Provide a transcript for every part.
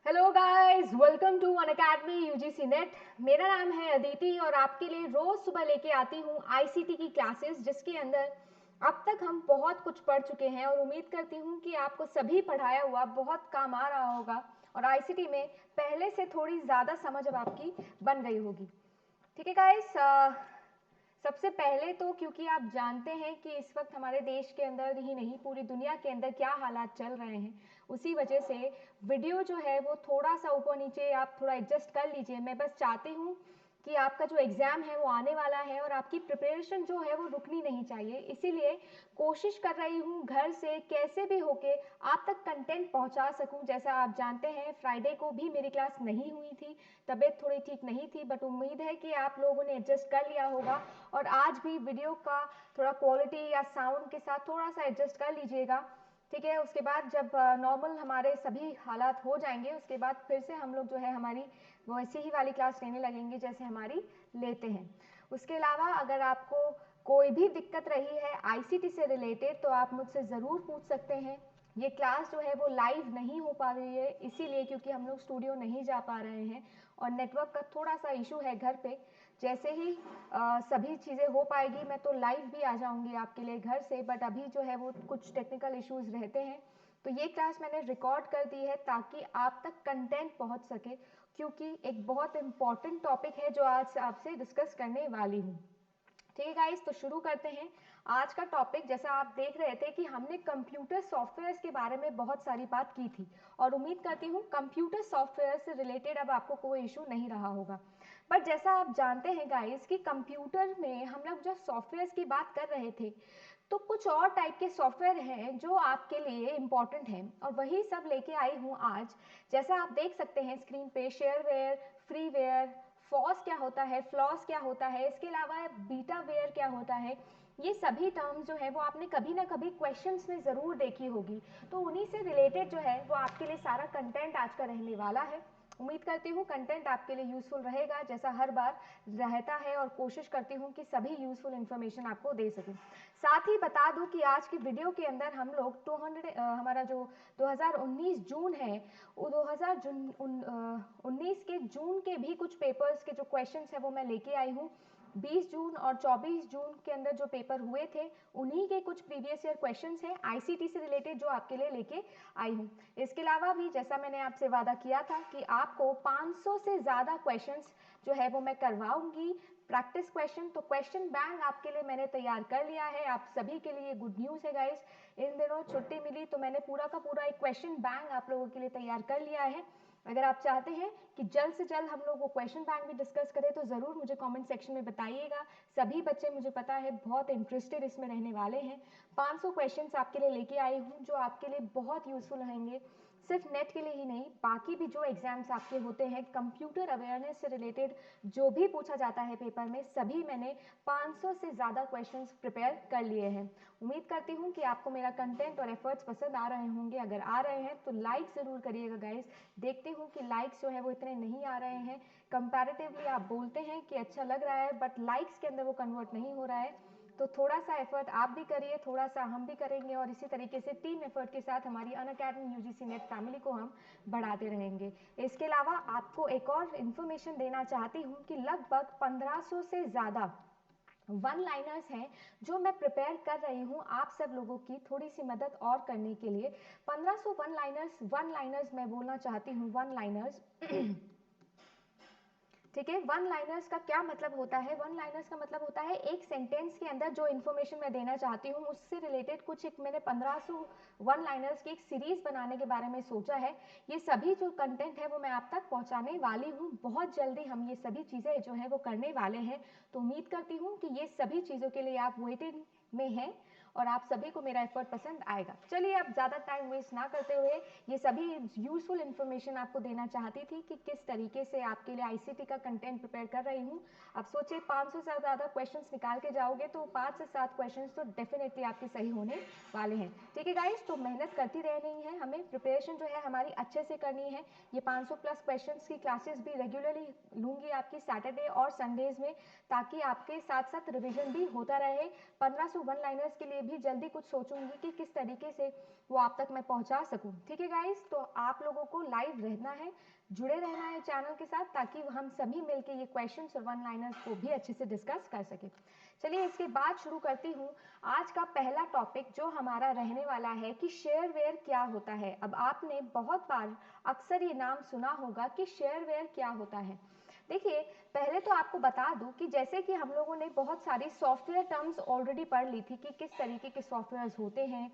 Hello guys, welcome to Unacademy UGC NET. मेरा नाम है अदिति और आपके लिए रोज सुबह लेके आती हूँ आईसीटी की क्लासेस, जिसके अंदर अब तक हम बहुत कुछ पढ़ चुके हैं और उम्मीद करती हूँ कि आपको सभी पढ़ाया हुआ बहुत काम आ रहा होगा और आईसीटी में पहले से थोड़ी ज़्यादा समझ अब आपकी बन गई होगी। ठीक है गाइस, सबसे पहले तो क्योंकि आप जानते हैं कि इस वक्त हमारे देश के अंदर ही नहीं पूरी दुनिया के अंदर क्या हालात चल रहे हैं, उसी वजह से वीडियो जो है वो थोड़ा सा ऊपर नीचे आप थोड़ा एडजस्ट कर लीजिए। मैं बस चाहती हूँ कि आपका जो एग्ज़ाम है वो आने वाला है और आपकी प्रिपरेशन जो है वो रुकनी नहीं चाहिए, इसीलिए कोशिश कर रही हूँ घर से कैसे भी होके आप तक कंटेंट पहुँचा सकूँ। जैसा आप जानते हैं फ्राइडे को भी मेरी क्लास नहीं हुई थी, तबीयत थोड़ी ठीक नहीं थी, बट उम्मीद है कि आप लोगों ने एडजस्ट कर लिया होगा और आज भी वीडियो का थोड़ा क्वालिटी या साउंड के साथ थोड़ा सा एडजस्ट कर लीजिएगा। ठीक है, उसके बाद जब नॉर्मल हमारे सभी हालात हो जाएंगे उसके बाद फिर से हम लोग जो है हमारी वो ऐसी ही वाली क्लास लेने लगेंगे जैसे हमारी लेते हैं। उसके अलावा अगर आपको कोई भी दिक्कत रही है आईसीटी से रिलेटेड तो आप मुझसे ज़रूर पूछ सकते हैं। ये क्लास जो है वो लाइव नहीं हो पा रही है इसीलिए क्योंकि हम लोग स्टूडियो नहीं जा पा रहे हैं और नेटवर्क का थोड़ा सा इशू है घर पे। जैसे ही सभी चीज़ें हो पाएगी मैं तो लाइव भी आ जाऊंगी आपके लिए घर से, बट अभी जो है वो कुछ टेक्निकल इश्यूज रहते हैं। तो ये क्लास मैंने रिकॉर्ड कर दी है ताकि आप तक कंटेंट पहुंच सके, क्योंकि एक बहुत इंपॉर्टेंट टॉपिक है जो आज आपसे डिस्कस करने वाली हूँ। ठीक है गाइस, तो शुरू करते हैं आज का टॉपिक। जैसा आप देख रहे थे कि हमने कंप्यूटर सॉफ्टवेयर्स के बारे में बहुत सारी बात की थी और उम्मीद करती हूँ कंप्यूटर सॉफ्टवेयर से रिलेटेड अब आपको कोई इशू नहीं रहा होगा। बट जैसा आप जानते हैं गाइस कि कंप्यूटर में हम लोग जब सॉफ्टवेयर्स की बात कर रहे थे तो कुछ और टाइप के सॉफ्टवेयर हैं जो आपके लिए इम्पॉर्टेंट हैं और वही सब लेके आई हूँ आज। जैसा आप देख सकते हैं स्क्रीन पे शेयरवेयर, फ्रीवेयर, फॉस क्या होता है, फ्लॉस क्या होता है, इसके अलावा बीटावेयर क्या होता है। ये सभी टर्म्स जो है वो आपने कभी ना कभी क्वेश्चंस में ज़रूर देखी होगी, तो उन्हीं से रिलेटेड जो है वो आपके लिए सारा कंटेंट आज का रहने वाला है। उम्मीद करती हूँ कंटेंट आपके लिए यूज़फुल रहेगा जैसा हर बार रहता है और कोशिश करती हूँ कि सभी यूज़फुल इन्फॉर्मेशन आपको दे सकूँ। साथ ही बता दूँ कि आज की वीडियो के अंदर हम लोग 200 हमारा जो 2019 जून है वो 2019 के जून के भी कुछ पेपर्स के जो क्वेश्चंस है वो मैं लेके आई हूँ। 20 जून और 24 जून के अंदर जो पेपर हुए थे उन्हीं के कुछ प्रीवियस ईयर क्वेश्चंस हैं आईसीटी से रिलेटेड जो आपके लिए लेके आई हूँ। इसके अलावा भी जैसा मैंने आपसे वादा किया था कि आपको 500 से ज़्यादा क्वेश्चंस जो है वो मैं करवाऊंगी प्रैक्टिस क्वेश्चन। तो क्वेश्चन बैंक आपके लिए मैंने तैयार कर लिया है, आप सभी के लिए गुड न्यूज़ है गाइस। इन दिनों छुट्टी मिली तो मैंने पूरा का पूरा एक क्वेश्चन बैंक आप लोगों के लिए तैयार कर लिया है। अगर आप चाहते हैं कि जल्द से जल्द हम लोग वो क्वेश्चन बैंक भी डिस्कस करें तो ज़रूर मुझे कमेंट सेक्शन में बताइएगा। सभी बच्चे मुझे पता है बहुत इंटरेस्टेड इसमें रहने वाले हैं। 500 क्वेश्चंस आपके लिए लेके आई हूँ जो आपके लिए बहुत यूज़फुल रहेंगे, सिर्फ नेट के लिए ही नहीं, बाकी भी जो एग्जाम्स आपके होते हैं कंप्यूटर अवेयरनेस से रिलेटेड जो भी पूछा जाता है पेपर में, सभी मैंने 500 से ज़्यादा क्वेश्चंस प्रिपेयर कर लिए हैं। उम्मीद करती हूँ कि आपको मेरा कंटेंट और एफर्ट्स पसंद आ रहे होंगे। अगर आ रहे हैं तो लाइक ज़रूर करिएगा गाइस। देखती हूँ कि लाइक्स जो है वो इतने नहीं आ रहे हैं। कंपैरेटिवली आप बोलते हैं कि अच्छा लग रहा है बट लाइक्स के अंदर वो कन्वर्ट नहीं हो रहा है, तो थोड़ा सा एफर्ट आप भी करिए, थोड़ा सा हम भी करेंगे और इसी तरीके से टीम एफर्ट के साथ हमारी अनअकैडमी यूजीसी नेट फैमिली को हम बढ़ाते रहेंगे। इसके अलावा आपको एक और इन्फॉर्मेशन देना चाहती हूँ कि लगभग 1500 से ज़्यादा वन लाइनर्स हैं जो मैं प्रिपेयर कर रही हूँ आप सब लोगों की थोड़ी सी मदद और करने के लिए। 1500 वन लाइनर्स मैं बोलना चाहती हूँ, वन लाइनर्स ठीक है। वन लाइनर्स का क्या मतलब होता है? वन लाइनर्स का मतलब होता है एक सेंटेंस के अंदर जो इन्फॉर्मेशन मैं देना चाहती हूँ उससे रिलेटेड कुछ एक मैंने 1500 वन लाइनर्स की एक सीरीज बनाने के बारे में सोचा है। ये सभी जो कंटेंट है वो मैं आप तक पहुँचाने वाली हूँ, बहुत जल्दी हम ये सभी चीज़ें जो है वो करने वाले हैं। तो उम्मीद करती हूँ कि ये सभी चीज़ों के लिए आप वेटिंग में हैं और आप सभी को मेरा एफर्ट पसंद आएगा। चलिए अब ज़्यादा टाइम वेस्ट ना करते हुए ये सभी यूजफुल इन्फॉर्मेशन आपको देना चाहती थी कि किस तरीके से आपके लिए आईसीटी का कंटेंट प्रिपेयर कर रही हूँ। अब सोचिए 500 से ज़्यादा क्वेश्चंस निकाल के जाओगे तो 5 से 7 क्वेश्चंस तो डेफिनेटली आपके सही होने वाले हैं। ठीक है गाइस, तो मेहनत करती रहनी है हमें, प्रिपरेशन जो है हमारी अच्छे से करनी है। ये 500 प्लस क्वेश्चंस की क्लासेस भी रेगुलरली लूँगी आपकी सैटरडे और संडेज में, ताकि आपके साथ साथ रिविजन भी होता रहे। 1500 वन लाइनर्स के लिए भी जल्दी कुछ सोचूंगी कि किस तरीके से वो आप तक मैं पहुंचा सकूं। ठीक है गाइस, तो आप लोगों को लाइव रहना है, जुड़े रहना है चैनल के साथ, ताकि हम सभी मिलकर ये क्वेश्चंस और वन लाइनर्स को भी अच्छे से डिस्कस कर सके। चलिए इसके बाद शुरू करती हूँ आज का पहला टॉपिक, जो हमारा रहने वाला है कि शेयरवेयर क्या होता है। अब आपने बहुत बार अक्सर ये नाम सुना होगा कि शेयरवेयर क्या होता है। देखिए, पहले तो आपको बता दूं कि जैसे कि हम लोगों ने बहुत सारी सॉफ्टवेयर टर्म्स ऑलरेडी पढ़ ली थी कि किस तरीके के सॉफ्टवेयर्स होते हैं,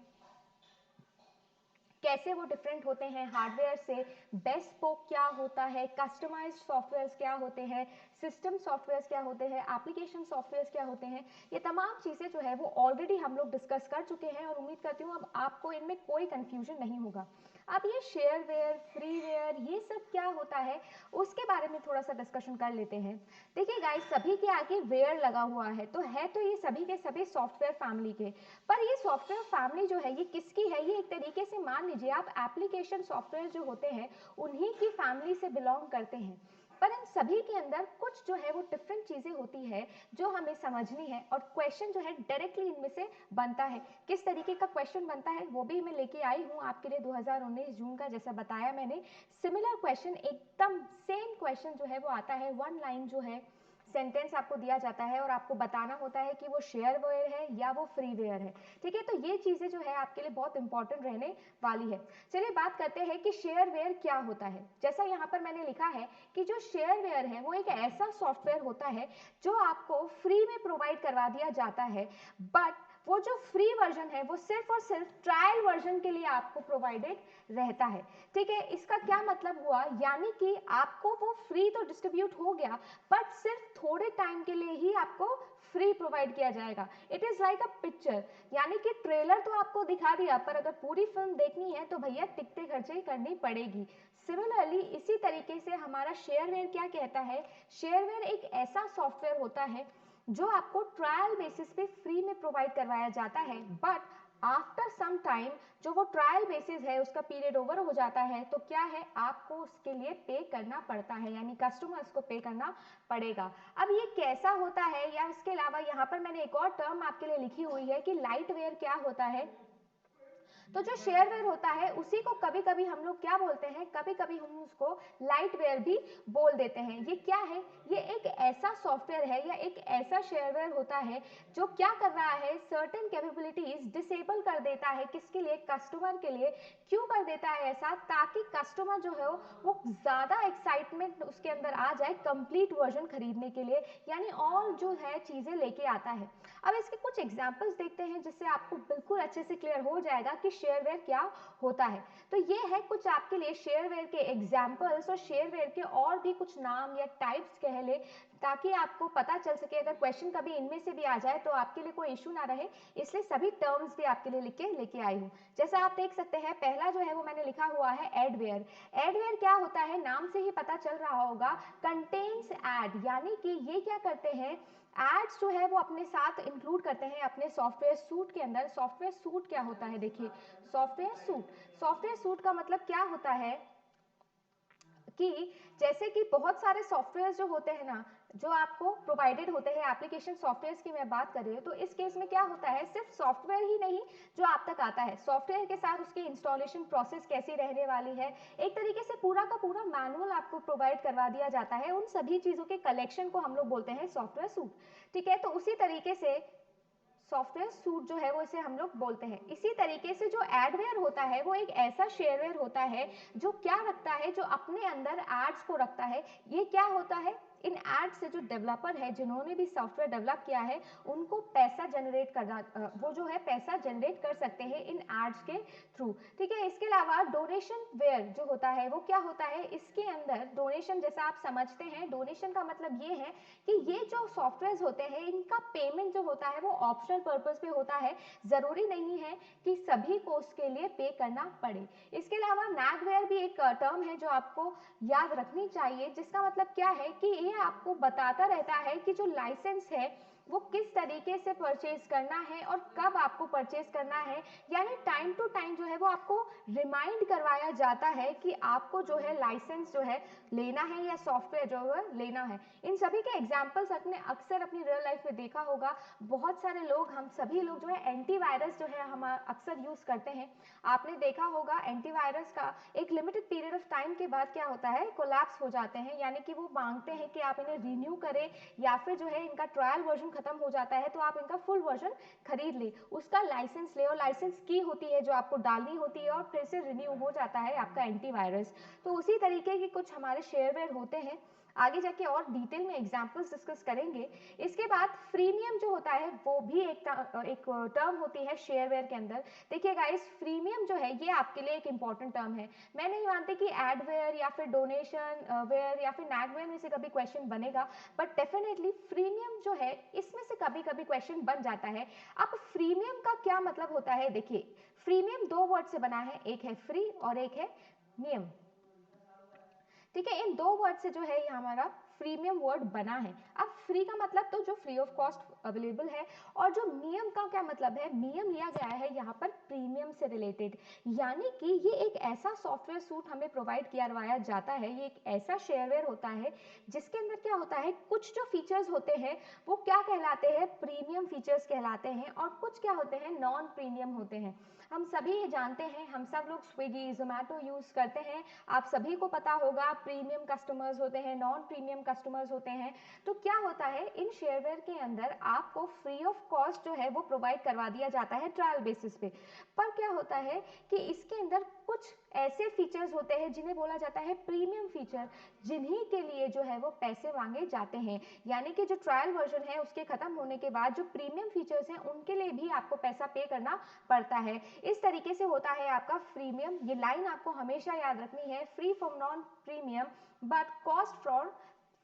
कैसे वो डिफरेंट होते हैं हार्डवेयर से, बेस्पोक क्या होता है, कस्टमाइज्ड सॉफ्टवेयर्स क्या होते हैं, सिस्टम सॉफ्टवेयर्स क्या होते हैं, एप्लीकेशन सॉफ्टवेयर्स क्या होते हैं। ये तमाम चीज़ें जो है वो ऑलरेडी हम लोग डिस्कस कर चुके हैं और उम्मीद करती हूँ अब आपको इनमें कोई कंफ्यूजन नहीं होगा। अब ये शेयरवेयर, फ्रीवेयर, ये सब क्या होता है उसके बारे में थोड़ा सा डिस्कशन कर लेते हैं। देखिए गाइस, सभी के आगे वेयर लगा हुआ है, तो ये सभी के सभी सॉफ्टवेयर फैमिली के। पर ये सॉफ्टवेयर फैमिली जो है ये किसकी है, ये एक तरीके से मान लीजिए आप एप्लीकेशन सॉफ्टवेयर जो होते हैं उन्हीं की फैमिली से बिलोंग करते हैं। पर इन सभी के अंदर कुछ जो है वो डिफरेंट चीज़ें होती है जो हमें समझनी है, और क्वेश्चन जो है डायरेक्टली इनमें से बनता है। किस तरीके का क्वेश्चन बनता है वो भी मैं लेके आई हूँ आपके लिए 2019 जून का, जैसा बताया मैंने। सिमिलर क्वेश्चन, एकदम सेम क्वेश्चन जो है वो आता है, वन लाइन जो है सेंटेंस आपको दिया जाता है और आपको बताना होता है कि वो शेयरवेयर है या वो फ्रीवेयर है। ठीक है, तो ये चीज़ें जो है आपके लिए बहुत इंपॉर्टेंट रहने वाली है। चलिए बात करते हैं कि शेयरवेयर क्या होता है। जैसा यहाँ पर मैंने लिखा है कि जो शेयरवेयर है वो एक ऐसा सॉफ्टवेयर होता है जो आपको फ्री में प्रोवाइड करवा दिया जाता है, बट वो जो फ्री वर्जन है वो सिर्फ और सिर्फ ट्रायल वर्जन के लिए आपको प्रोवाइडेड रहता है। ठीक है, इसका क्या मतलब हुआ, यानी कि आपको वो फ्री तो डिस्ट्रीब्यूट हो गया, बट सिर्फ थोड़े टाइम के लिए ही आपको फ्री प्रोवाइड किया जाएगा। It is like a picture, यानी कि ट्रेलर तो आपको दिखा दिया, पर अगर पूरी फिल्म देखनी है तो भैया टिकटें खर्चे करनी पड़ेगी। सिमिलरली इसी तरीके से हमारा शेयरवेयर क्या कहता है, शेयरवेयर एक ऐसा सॉफ्टवेयर होता है जो आपको ट्रायल बेसिस पे फ्री में प्रोवाइड करवाया जाता है, बट आफ्टर सम टाइम जो वो ट्रायल बेसिस है उसका पीरियड ओवर हो जाता है, तो क्या है, आपको उसके लिए पे करना पड़ता है, यानी कस्टमर्स को पे करना पड़ेगा। अब ये कैसा होता है, या इसके अलावा यहाँ पर मैंने एक और टर्म आपके लिए लिखी हुई है कि लाइटवेयर क्या होता है। तो जो शेयरवेयर होता है उसी को कभी कभी हम लोग क्या बोलते हैं, कभी कभी हम उसको लाइटवेयर भी बोल देते हैं। ये क्या है, ये एक ऐसा सॉफ्टवेयर है या एक ऐसा शेयरवेयर होता है जो क्या कर रहा है, सर्टेन कैपेबिलिटीज डिसेबल कर देता है, किसके लिए, कस्टमर के लिए। क्यों कर देता है ऐसा, ताकि कस्टमर जो है वो ज़्यादा एक्साइटमेंट उसके अंदर आ जाए कंप्लीट वर्जन खरीदने के लिए, यानी और जो है चीज़ें लेके आता है। अब इसके कुछ एग्जाम्पल्स देखते हैं जिससे आपको बिल्कुल अच्छे से क्लियर हो जाएगा कि शेयरवेयर क्या होता है। तो ये है कुछ आपके लिए शेयरवेयर के एग्जाम्पल्स और शेयरवेयर के और भी कुछ नाम या टाइप्स कह ले, ताकि आपको पता चल सके अगर क्वेश्चन कभी इनमें से भी आ जाए तो आपके लिए कोई इशू ना रहे। इसलिए सभी टर्म्स भी आपके लिए लिख के लेके आई हूँ। जैसा आप देख सकते हैं, पहला जो है वो मैंने लिखा हुआ है एडवेयर। एडवेयर क्या होता है, नाम से ही पता चल रहा होगा, कंटेन्स एड, यानी कि ये क्या करते हैं, एड्स जो है वो अपने साथ इंक्लूड करते हैं अपने सॉफ्टवेयर सूट के अंदर। सॉफ्टवेयर सूट क्या होता है, देखिए, सॉफ्टवेयर सूट का मतलब क्या होता है कि जैसे कि बहुत सारे सॉफ्टवेयर जो होते हैं ना, जो आपको प्रोवाइडेड होते हैं, एप्लीकेशन सॉफ्टवेयर्स की मैं बात कर रही हूँ, तो इस केस में क्या होता है, सिर्फ सॉफ्टवेयर ही नहीं जो आप तक आता है, सॉफ्टवेयर के साथ उसकी इंस्टॉलेशन प्रोसेस कैसी रहने वाली है, एक तरीके से पूरा का पूरा मैनुअल आपको प्रोवाइड करवा दिया जाता है। उन सभी चीज़ों के कलेक्शन को हम लोग बोलते हैं सॉफ्टवेयर सूट। ठीक है, तो उसी तरीके से सॉफ्टवेयर सूट जो है वो इसे हम लोग बोलते हैं। इसी तरीके से जो एडवेयर होता है वो एक ऐसा शेयरवेयर होता है जो क्या रखता है, जो अपने अंदर एड्स को रखता है। ये क्या होता है, इन एड्स से जो डेवलपर है, जिन्होंने भी सॉफ्टवेयर डेवलप किया है, उनको पैसा जनरेट करना, वो जो है पैसा जनरेट कर सकते हैं इन एड्स के थ्रू। ठीक है, इसके अलावा डोनेशन वेयर जो होता है वो क्या होता है, इसके अंदर डोनेशन, जैसा आप समझते हैं, डोनेशन का मतलब ये है कि ये जो सॉफ्टवेयर होते हैं इनका पेमेंट जो होता है वो ऑप्शनल पर्पस पे होता है, जरूरी नहीं है कि सभी को उसके लिए पे करना पड़े। इसके अलावा नैगवेयर भी एक टर्म है जो आपको याद रखनी चाहिए, जिसका मतलब क्या है कि ये आपको बताता रहता है कि जो लाइसेंस है वो किस तरीके से परचेज करना है और कब आपको परचेज करना है, यानी टाइम टू टाइम जो है वो आपको रिमाइंड करवाया जाता है कि आपको जो है लाइसेंस जो है लेना है या सॉफ्टवेयर जो है लेना है। इन सभी के एग्जाम्पल्स आपने अक्सर अपनी रियल लाइफ में देखा होगा। बहुत सारे लोग, हम सभी लोग जो है एंटीवायरस जो है हम अक्सर यूज करते हैं। आपने देखा होगा एंटीवायरस का एक लिमिटेड पीरियड ऑफ टाइम के बाद क्या होता है, कोलैप्स हो जाते हैं, यानी कि वो मांगते हैं कि आप इन्हें रिन्यू करें या फिर जो है इनका ट्रायल वर्जन खत्म हो जाता है तो आप इनका फुल वर्जन खरीद ले, उसका लाइसेंस ले, और लाइसेंस की होती है जो आपको डालनी होती है और फिर से रिन्यू हो जाता है आपका एंटीवायरस। तो उसी तरीके के कुछ हमारे शेयरवेयर होते हैं। आगे जाके और डिटेल में एग्जांपल्स डिस्कस करेंगे। इसके बाद फ्रीमियम जो होता है वो भी एक टर्म होती है शेयरवेयर के अंदर। देखिए गाइस, फ्रीमियम जो है ये आपके लिए एक इंपॉर्टेंट टर्म है। मैं नहीं मानती कि एडवेयर या फिर डोनेशन वेयर या फिर नैगवेयर में से कभी क्वेश्चन बनेगा, बट डेफिनेटली फ्रीमियम जो है इसमें से कभी कभी क्वेश्चन बन जाता है। अब फ्रीमियम का क्या मतलब होता है, देखिए फ्रीमियम दो वर्ड से बना है, एक है फ्री और एक है मियम। ठीक है, इन दो वर्ड से जो है ये हमारा प्रीमियम वर्ड बना है। अब फ्री का मतलब तो जो फ्री ऑफ कॉस्ट अवेलेबल है, और जो मियम का क्या मतलब है, मियम लिया गया है यहाँ पर प्रीमियम से रिलेटेड, यानी कि ये एक ऐसा सॉफ्टवेयर सूट हमें प्रोवाइड किया जाता है, ये एक ऐसा शेयरवेयर होता है जिसके अंदर क्या होता है, कुछ जो फीचर्स होते हैं वो क्या कहलाते हैं, प्रीमियम फीचर्स कहलाते हैं, और कुछ क्या होते हैं, नॉन प्रीमियम होते हैं। हम सभी ये जानते हैं, हम सब लोग स्विगी जोमेटो यूज करते हैं, आप सभी को पता होगा प्रीमियम कस्टमर्स होते हैं, नॉन प्रीमियम कस्टमर्स होते हैं। तो क्या होता है, इन शेयरवेयर के अंदर आपको फ्री ऑफ कॉस्ट जो है वो प्रोवाइड करवा दिया जाता है ट्रायल बेसिस पे। पर क्या होता है कि इसके अंदर कुछ ऐसे फीचर्स होते हैं जिन्हें बोला जाता है प्रीमियम फीचर, जिन्हीं के लिए जो है वो पैसे मांगे जाते हैं, यानी कि जो ट्रायल वर्जन है उसके खत्म होने के बाद जो प्रीमियम फीचर्स हैं उनके लिए भी आपको पैसा पे करना पड़ता है। इस तरीके से होता है आपका फ्रीमियम। ये लाइन आपको हमेशा याद रखनी है, free from non premium but cost for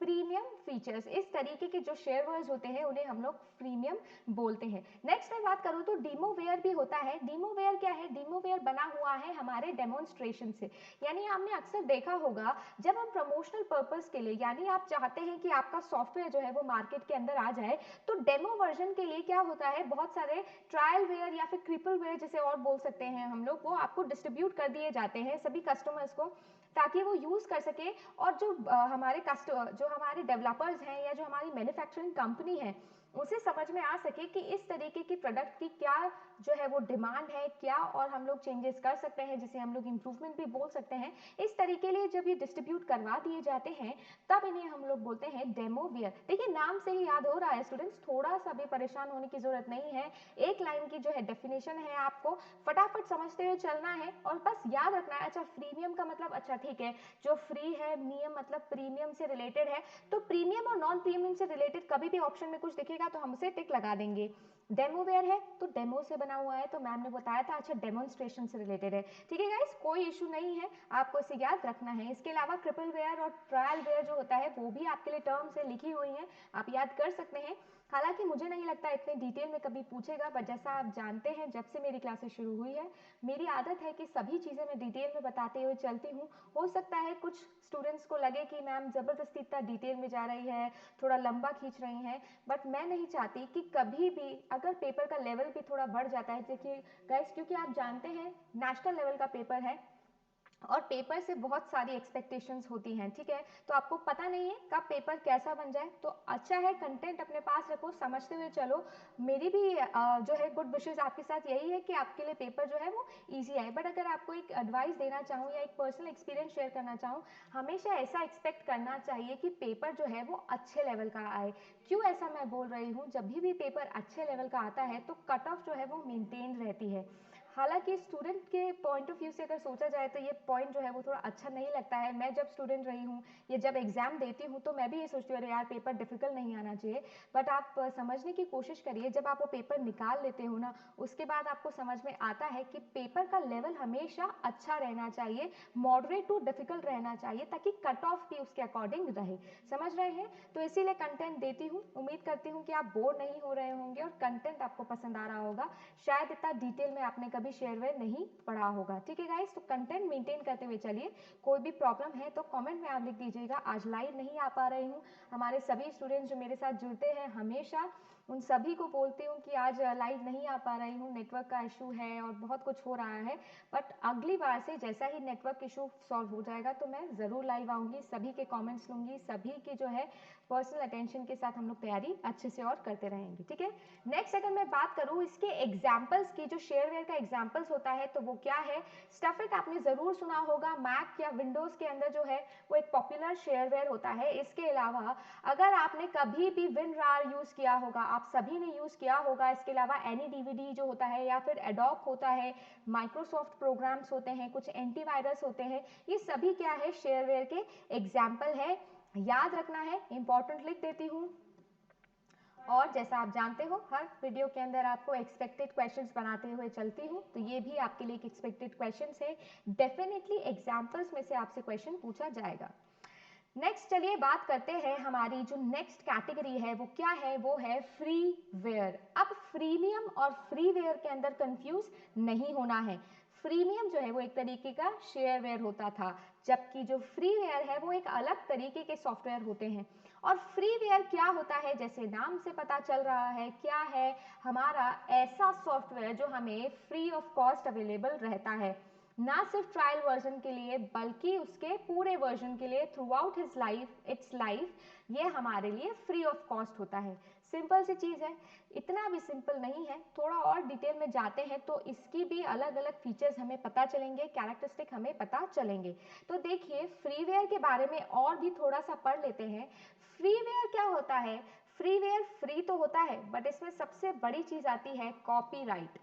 premium features. इस तरीके के जो शेयरवेयर्स होते हैं उन्हें हम लोग प्रीमियम बोलते हैं। नेक्स्ट मैं बात करूं तो डीमोवेयर भी होता है। डीमोवेयर क्या है, डीमोवेयर बना हुआ है हमारे डेमोन्स्ट्रेशन से, यानी आपने अक्सर देखा होगा जब हम प्रमोशनल पर्पस के लिए, यानी आप चाहते हैं कि आपका सॉफ्टवेयर जो है वो मार्केट के अंदर आ जाए, तो डेमो वर्जन के लिए क्या होता है, बहुत सारे ट्रायल वेयर या फिर क्रिपल वेयर जिसे और बोल सकते हैं हम लोग, वो आपको डिस्ट्रीब्यूट कर दिए जाते हैं सभी कस्टमर्स को, ताकि वो यूज कर सके। और जो हमारे डेवलपर्स हैं या जो हमारी मैन्युफैक्चरिंग कंपनी है उसे समझ में आ सके कि इस तरीके की प्रोडक्ट की क्या जो है वो डिमांड है क्या, और हम लोग चेंजेस कर सकते हैं जिसे हम लोग इम्प्रूवमेंट भी बोल सकते हैं। इस तरीके लिए जब ये डिस्ट्रीब्यूट करवा दिए जाते हैं तब इन्हें हम लोग बोलते हैं डेमो वेयर। देखिए नाम से ही याद हो रहा है स्टूडेंट्स, थोड़ा सा भी परेशान होने की जरूरत नहीं है, एक लाइन की जो है डेफिनेशन है, आपको फटाफट समझते हुए चलना है और बस याद रखना है। अच्छा प्रीमियम का मतलब, अच्छा ठीक है, जो फ्री है, मियम मतलब प्रीमियम से रिलेटेड है, तो प्रीमियम और नॉन प्रीमियम से रिलेटेड कभी भी ऑप्शन में कुछ दिखेगा तो हम उसे टिक लगा देंगे। डेमोवेयर है तो डेमो से बना हुआ है, तो मैम ने बताया था, अच्छा डेमोन्स्ट्रेशन से रिलेटेड है। ठीक है गाइस, कोई इशू नहीं है, आपको इसे याद रखना है। इसके अलावा ट्रिपल वेयर और ट्रायल वेयर जो होता है वो भी आपके लिए टर्म्स है, लिखी हुई हैं, आप याद कर सकते हैं। हालांकि मुझे नहीं लगता इतने डिटेल में कभी पूछेगा, बट जैसा आप जानते हैं जब से मेरी क्लासेस शुरू हुई है मेरी आदत है कि सभी चीज़ें मैं डिटेल में बताते हुए चलती हूँ। हो सकता है कुछ स्टूडेंट्स को लगे कि मैम ज़बरदस्ती इतना डिटेल में जा रही है, थोड़ा लंबा खींच रही हैं, बट मैं नहीं चाहती कि कभी भी अगर पेपर का लेवल भी थोड़ा बढ़ जाता है, देखिए गाइस क्योंकि आप जानते हैं नेशनल लेवल का पेपर है और पेपर से बहुत सारी एक्सपेक्टेशंस होती हैं, ठीक है, तो आपको पता नहीं है कब पेपर कैसा बन जाए, तो अच्छा है कंटेंट अपने पास रखो, समझते हुए चलो। मेरी भी जो है गुड विशेस आपके साथ यही है कि आपके लिए पेपर जो है वो इजी आए, बट अगर आपको एक एडवाइस देना चाहूँ या एक पर्सनल एक्सपीरियंस शेयर करना चाहूँ, हमेशा ऐसा एक्सपेक्ट करना चाहिए कि पेपर जो है वो अच्छे लेवल का आए। क्यों ऐसा मैं बोल रही हूँ, जब भी पेपर अच्छे लेवल का आता है तो कट ऑफ जो है वो मेंटेन रहती है। हालांकि स्टूडेंट के पॉइंट ऑफ व्यू से अगर सोचा जाए तो ये पॉइंट जो है वो थोड़ा अच्छा नहीं लगता है। मैं जब स्टूडेंट रही हूँ या जब एग्जाम देती हूँ तो मैं भी ये सोचती हूँ अरे यार पेपर डिफिकल्ट नहीं आना चाहिए, बट आप समझने की कोशिश करिए, जब आप वो पेपर निकाल लेते हो ना उसके बाद आपको समझ में आता है कि पेपर का लेवल हमेशा अच्छा रहना चाहिए, मॉडरेट टू डिफिकल्ट रहना चाहिए, ताकि कट ऑफ भी उसके अकॉर्डिंग रहे। समझ रहे हैं, तो इसीलिए कंटेंट देती हूँ। उम्मीद करती हूँ कि आप बोर नहीं हो रहे होंगे और कंटेंट आपको पसंद आ रहा होगा। शायद इतना डिटेल में आपने कभी शेयरवेयर नहीं पढ़ा होगा। ठीक है गाइस, तो कंटेंट मेंटेन करते हुए चलिए। कोई भी प्रॉब्लम है तो कमेंट में आप लिख दीजिएगा। आज लाइव नहीं आ पा रही हूँ, हमारे सभी स्टूडेंट्स जो मेरे साथ जुड़ते हैं हमेशा उन सभी को बोलती हूँ कि आज लाइव नहीं आ पा रही हूँ, नेटवर्क का इशू है और बहुत कुछ हो रहा है, बट अगली बार से जैसा ही नेटवर्क इशू सॉल्व हो जाएगा तो मैं ज़रूर लाइव आऊँगी, सभी के कमेंट्स लूँगी, सभी की जो है पर्सनल अटेंशन के साथ हम लोग तैयारी अच्छे से और करते रहेंगे, ठीक है। नेक्स्ट अगर मैं बात करूँ इसके एग्जाम्पल्स की, जो शेयरवेयर का एग्जाम्पल्स होता है तो वो क्या है, स्टफिट आपने ज़रूर सुना होगा, मैक या विंडोज़ के अंदर जो है वो एक पॉपुलर शेयरवेयर होता है। इसके अलावा अगर आपने कभी भी विनरार यूज़ किया होगा, आप सभी ने यूज़ किया होगा, इसके अलावा एनी डीवीडी जो होता है या फिर एडोब होता है, माइक्रोसॉफ्ट प्रोग्राम्स होते हैं, कुछ एंटीवायरस होते हैं, ये सभी क्या है, शेयरवेयर के एग्जाम्पल है। याद रखना है, इंपॉर्टेंट लिख देती हूँ। और जैसा आप जानते हो हर वीडियो के अंदर आपको एक्सपेक्टेड क्वेश्चंस बनाते हुए चलती हूँ, तो ये भी आपके लिए एक एक्सपेक्टेड क्वेश्चंस है, डेफिनेटली एग्जाम्पल्स में से आपसे क्वेश्चन पूछा जाएगा। नेक्स्ट चलिए बात करते हैं, हमारी जो नेक्स्ट कैटेगरी है वो क्या है, वो है फ्रीवेयर। अब फ्रीमियम और फ्रीवेयर के अंदर कंफ्यूज नहीं होना है। फ्रीमियम जो है वो एक तरीके का शेयरवेयर होता था, जबकि जो फ्रीवेयर है वो एक अलग तरीके के सॉफ्टवेयर होते हैं। और फ्रीवेयर क्या होता है, जैसे नाम से पता चल रहा है, क्या है, हमारा ऐसा सॉफ्टवेयर जो हमें फ्री ऑफ कॉस्ट अवेलेबल रहता है, ना सिर्फ ट्रायल वर्जन के लिए बल्कि उसके पूरे वर्जन के लिए through out his life it's life, ये हमारे लिए फ्री ऑफ कॉस्ट होता है। सिंपल सी चीज़ है, इतना भी सिंपल नहीं है, थोड़ा और डिटेल में जाते हैं तो इसकी भी अलग अलग फीचर्स हमें पता चलेंगे, कैरेक्टरिस्टिक हमें पता चलेंगे। तो देखिए फ्रीवेयर के बारे में और भी थोड़ा सा पढ़ लेते हैं। फ्रीवेयर क्या होता है, फ्रीवेयर फ्री तो होता है बट इसमें सबसे बड़ी चीज़ आती है कॉपीराइट,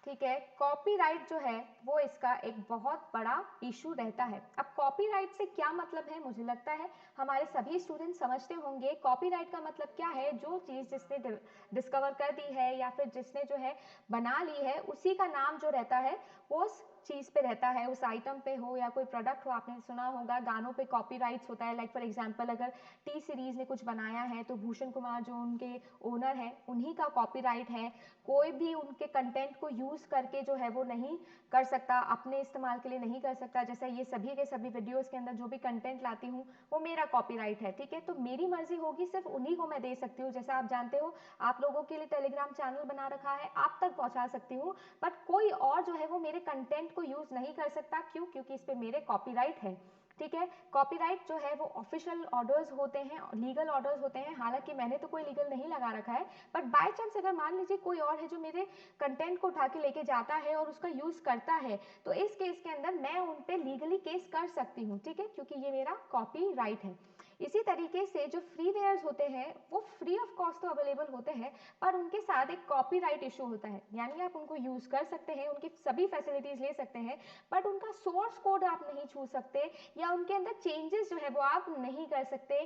ठीक है। कॉपीराइट जो है वो इसका एक बहुत बड़ा इशू रहता है। अब कॉपीराइट से क्या मतलब है, मुझे लगता है हमारे सभी स्टूडेंट समझते होंगे। कॉपीराइट का मतलब क्या है, जो चीज़ जिसने डिस्कवर कर दी है या फिर जिसने जो है बना ली है, उसी का नाम जो रहता है वो उस चीज़ पे रहता है, उस आइटम पे हो या कोई प्रोडक्ट हो। आपने सुना होगा गानों पे कॉपीराइट्स होता है, लाइक फॉर एग्जांपल अगर टी सीरीज़ ने कुछ बनाया है तो भूषण कुमार जो उनके ओनर है उन्हीं का कॉपीराइट है। कोई भी उनके कंटेंट को यूज़ करके जो है वो नहीं कर सकता, अपने इस्तेमाल के लिए नहीं कर सकता। जैसा ये सभी के सभी वीडियोस के अंदर जो भी कंटेंट लाती हूँ वो मेरा कॉपीराइट है, ठीक है। तो मेरी मर्जी होगी, सिर्फ उन्हीं को मैं दे सकती हूँ। जैसा आप जानते हो आप लोगों के लिए टेलीग्राम चैनल बना रखा है, आप तक पहुँचा सकती हूँ, बट कोई और जो है वो मेरे कंटेंट को यूज़ नहीं कर सकता। क्यों? क्योंकि इस पर मेरे कॉपीराइट है, ठीक है। कॉपीराइट जो है वो ऑफिशियल ऑर्डर्स होते हैं, लीगल ऑर्डर्स होते हैं। हालांकि मैंने तो कोई लीगल नहीं लगा रखा है, बट बाय चांस अगर मान लीजिए कोई और है जो मेरे कंटेंट को उठा के लेके जाता है और उसका यूज़ करता है, तो इस केस के अंदर मैं उन पे लीगली केस कर सकती हूँ, ठीक है, क्योंकि ये मेरा कॉपीराइट है। इसी तरीके से जो फ्रीवेयर्स होते हैं वो फ्री ऑफ कॉस्ट तो अवेलेबल होते हैं, पर उनके साथ एक कॉपीराइट इशू होता है। यानी आप उनको यूज़ कर सकते हैं, उनकी सभी फैसिलिटीज़ ले सकते हैं, बट उनका सोर्स कोड आप नहीं छू सकते या उनके अंदर चेंजेस जो है वो आप नहीं कर सकते।